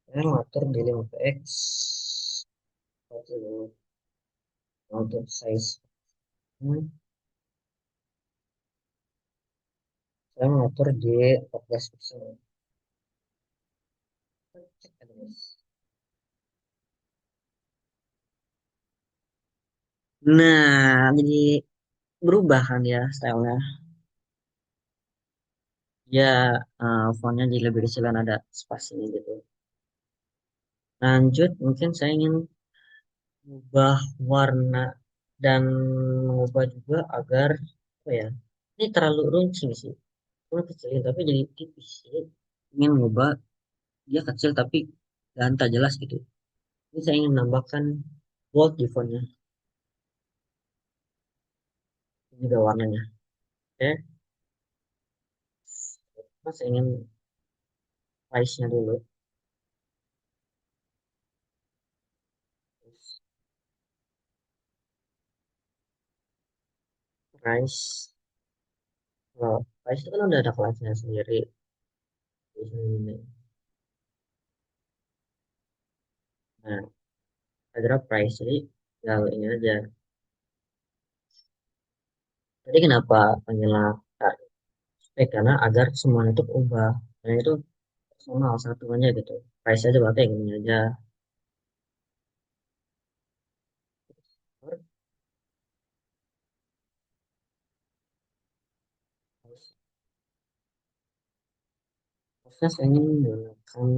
Speaker 1: saya ngatur di 5px untuk size. Saya mengatur di 14 pixel. Cek ada, Mas. Nah, jadi berubah kan ya stylenya. Ya, fontnya jadi lebih kecil dan ada spasinya gitu. Lanjut, mungkin saya ingin ubah warna dan mengubah juga agar apa ya? Ini terlalu runcing sih. Ini kecilin tapi jadi tipis sih. Ingin mengubah dia kecil tapi gak jelas gitu. Ini saya ingin menambahkan bold di fontnya. Ini juga warnanya. Oke, nah, saya ingin size-nya dulu. Price, kalau price itu kan udah ada kelasnya sendiri. Di sini. Nah, ada price jadi tinggal ini aja. Tadi kenapa panggil spek karena agar semuanya itu ubah. Karena itu personal satu aja gitu. Price aja pakai yang ini aja. Terusnya saya ingin menggunakan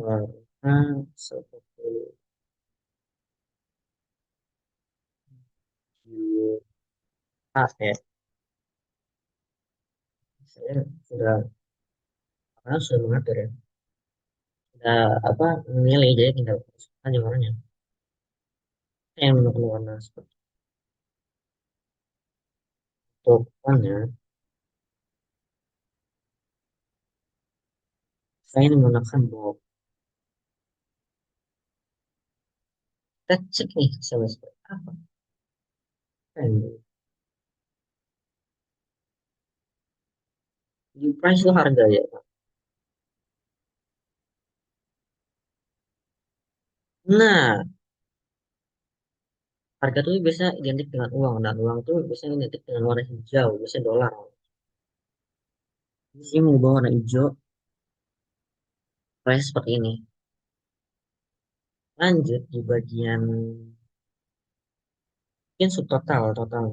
Speaker 1: warna seperti biru. Ya. Saya sudah karena sudah mengatur ya. Sudah apa memilih jadi tinggal masukkan aja warnanya. Saya yang menentukan warna seperti untuk warna. Saya ingin menggunakan bold. Kita cek nih sama seperti apa. Kan di price itu harga ya. Nah, harga tuh biasa identik dengan uang dan uang tuh biasanya identik dengan warna hijau, biasanya dolar. Di sini mengubah warna hijau, price seperti ini. Lanjut di bagian mungkin subtotal total.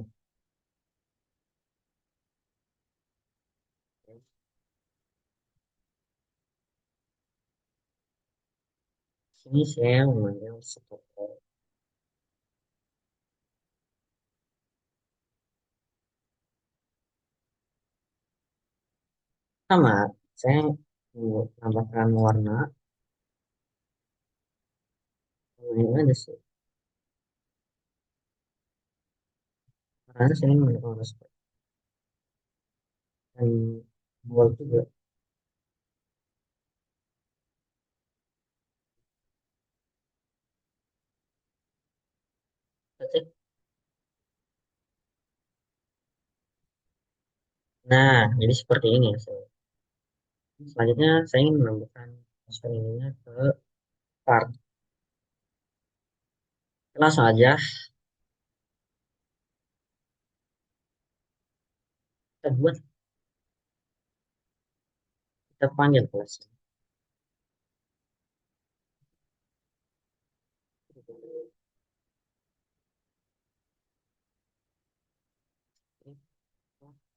Speaker 1: Sini saya mengambil subtotal. Sama, saya menambahkan warna ini aja sih. Karena saya menggunakan warna seperti dan buat juga. Nah, jadi seperti ini ya. Selanjutnya saya ingin menambahkan masker ininya ke part. Langsung aja kita buat, kita panggil kelasnya.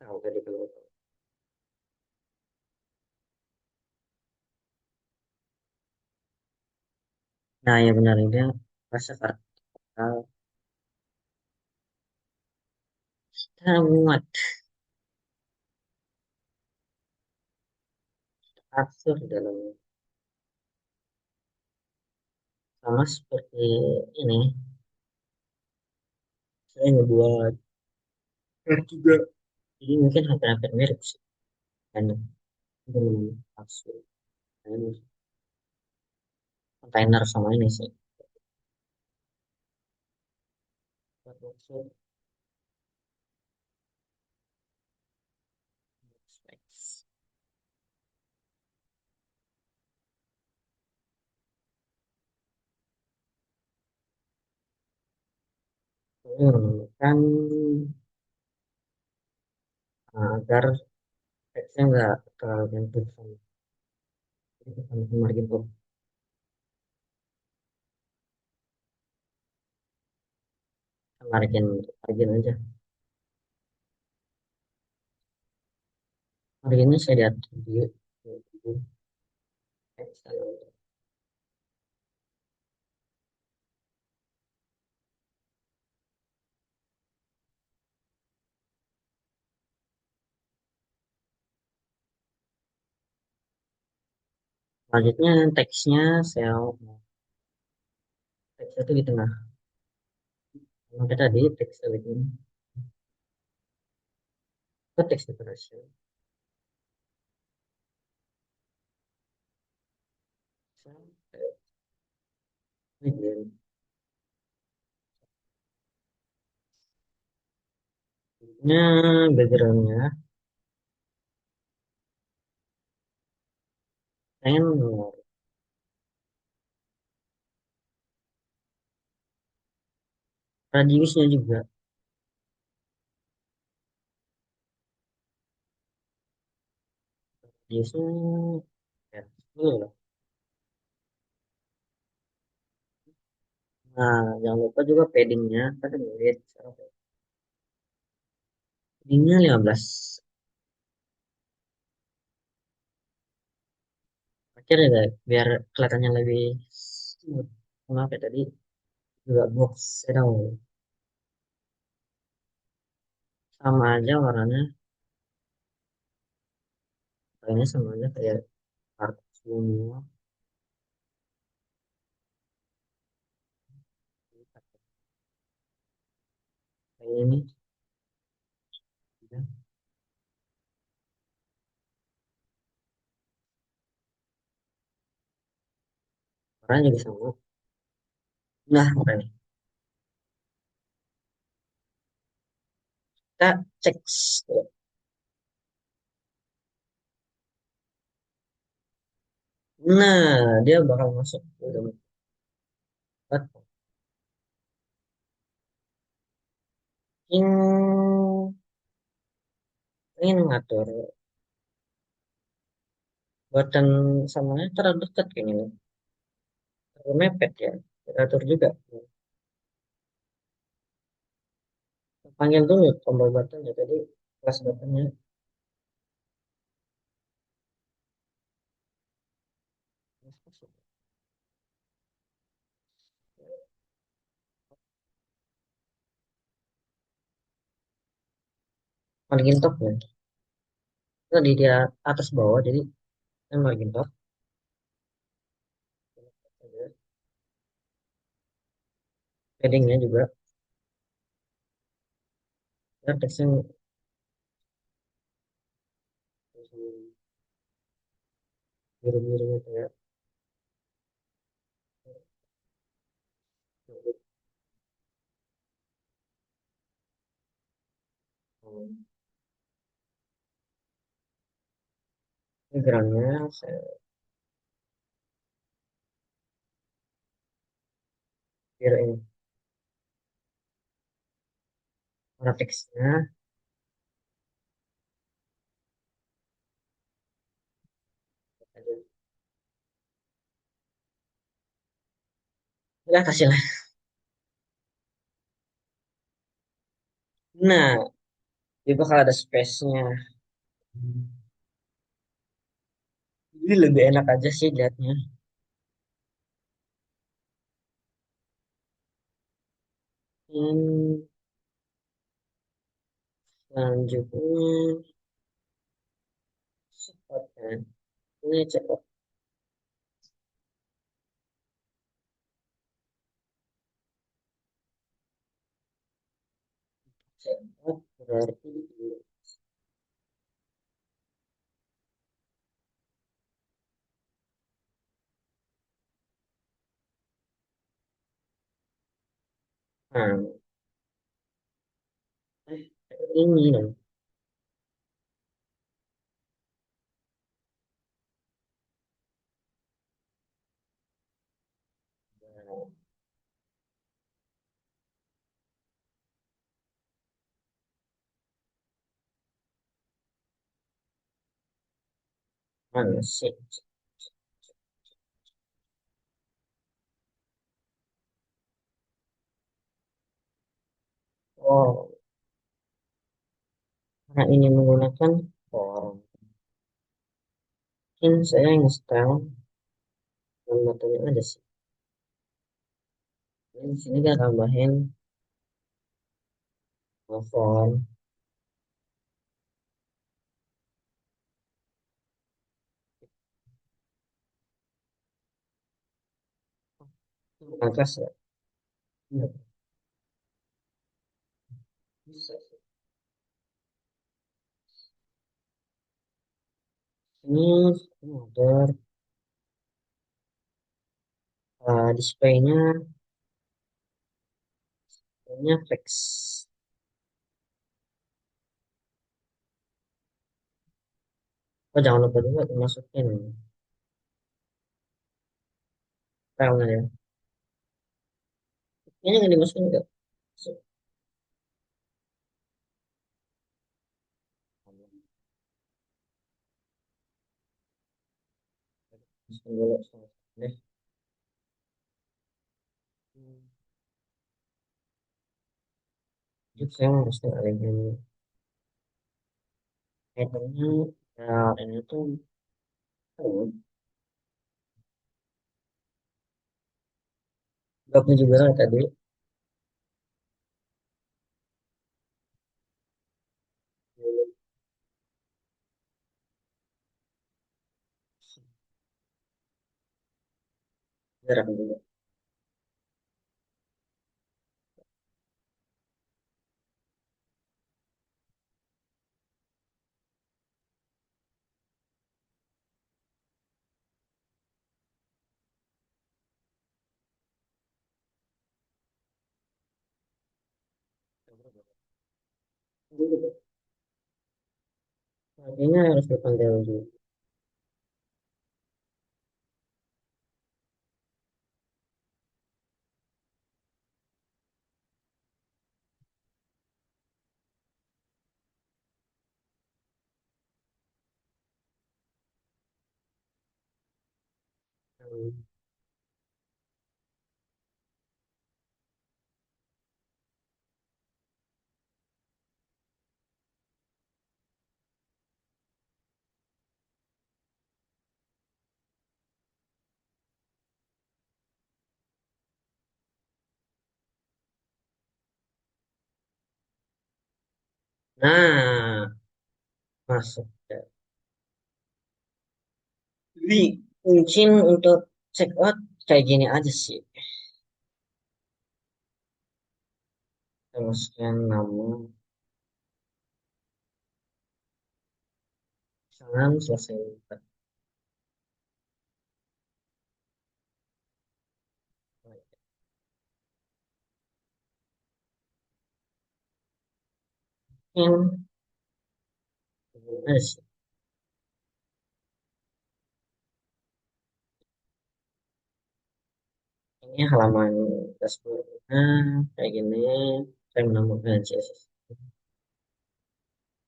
Speaker 1: Tahu tadi kalau nah ya benar ini rasa karena kita muat atur dalam sama seperti ini saya ngebuat juga jadi mungkin hampir-hampir mirip sih kan belum maksud ini kontainer sama ini sih. Maksud kan agar teksnya nggak terlalu nyentuh sama margin top. Margin margin aja. Marginnya saya lihat di teks. Selanjutnya teksnya saya teksnya itu di tengah. Maka tadi teks selectnya ke teks decoration. Kemudian backgroundnya pengen radiusnya juga. Radiusnya ya, 10 lah. Nah, jangan lupa juga paddingnya. Kan ada lihat paddingnya 15. Akhirnya ya, biar kelihatannya lebih smooth. Kenapa ya, tadi juga box shadow sama aja warnanya, kayaknya sama aja kayak kartu sebelumnya. Kayak ini ya, warnanya juga sama. Nah, oke. Kita cek. Nah, dia bakal masuk. Udah empat. Ingin ngatur button samanya terlalu dekat kayaknya. Terlalu mepet ya. Kita atur juga. Panggil dulu tombol button ya tadi kelas buttonnya. Margin top ya. Itu di dia atas bawah jadi kan margin top. Paddingnya juga. Ya, teksnya biru-biru gitu ya. Backgroundnya saya biar ini warna teksnya. Ya kasih lah. Nah, dia bakal ada space-nya. Jadi lebih enak aja sih liatnya. Hmm, selanjutnya cepat kan. Ini cepat cepat berarti nah, eh, ini dong. Mana sih? Oh, karena ini menggunakan form. Mungkin saya install dan metodenya ada sih. Ini di sini kita tambahin form. Bukan kelas ya? Iya, bisa. Ini ada displaynya, displaynya flex. Oh, jangan lupa juga dimasukin filenya ya. Ini nggak dimasukin nggak? Masukin dulu. Deh. Jadi saya harus ngalihin headernya. Ya, ini tuh oh, bloknya juga tadi. Gerak dulu. Artinya harus dipantau dulu. Nah, masuk. Jadi kunci untuk check out kayak gini aja sih. Kita masukkan nama, misalkan selesai. Mungkin ada sih. Ini halaman dashboardnya kayak gini. Saya menambahkan CSS.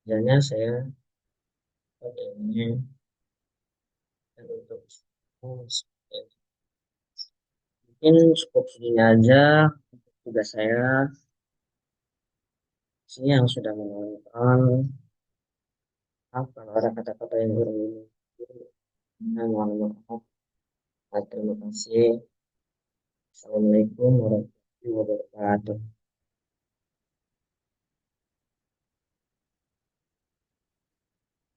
Speaker 1: Misalnya saya pakai ini dan untuk mungkin cukup segini aja tugas saya. Sini yang sudah menonton. Kalau ada kata-kata yang berbeda, mohon maaf. Terima kasih. Assalamualaikum warahmatullahi wabarakatuh.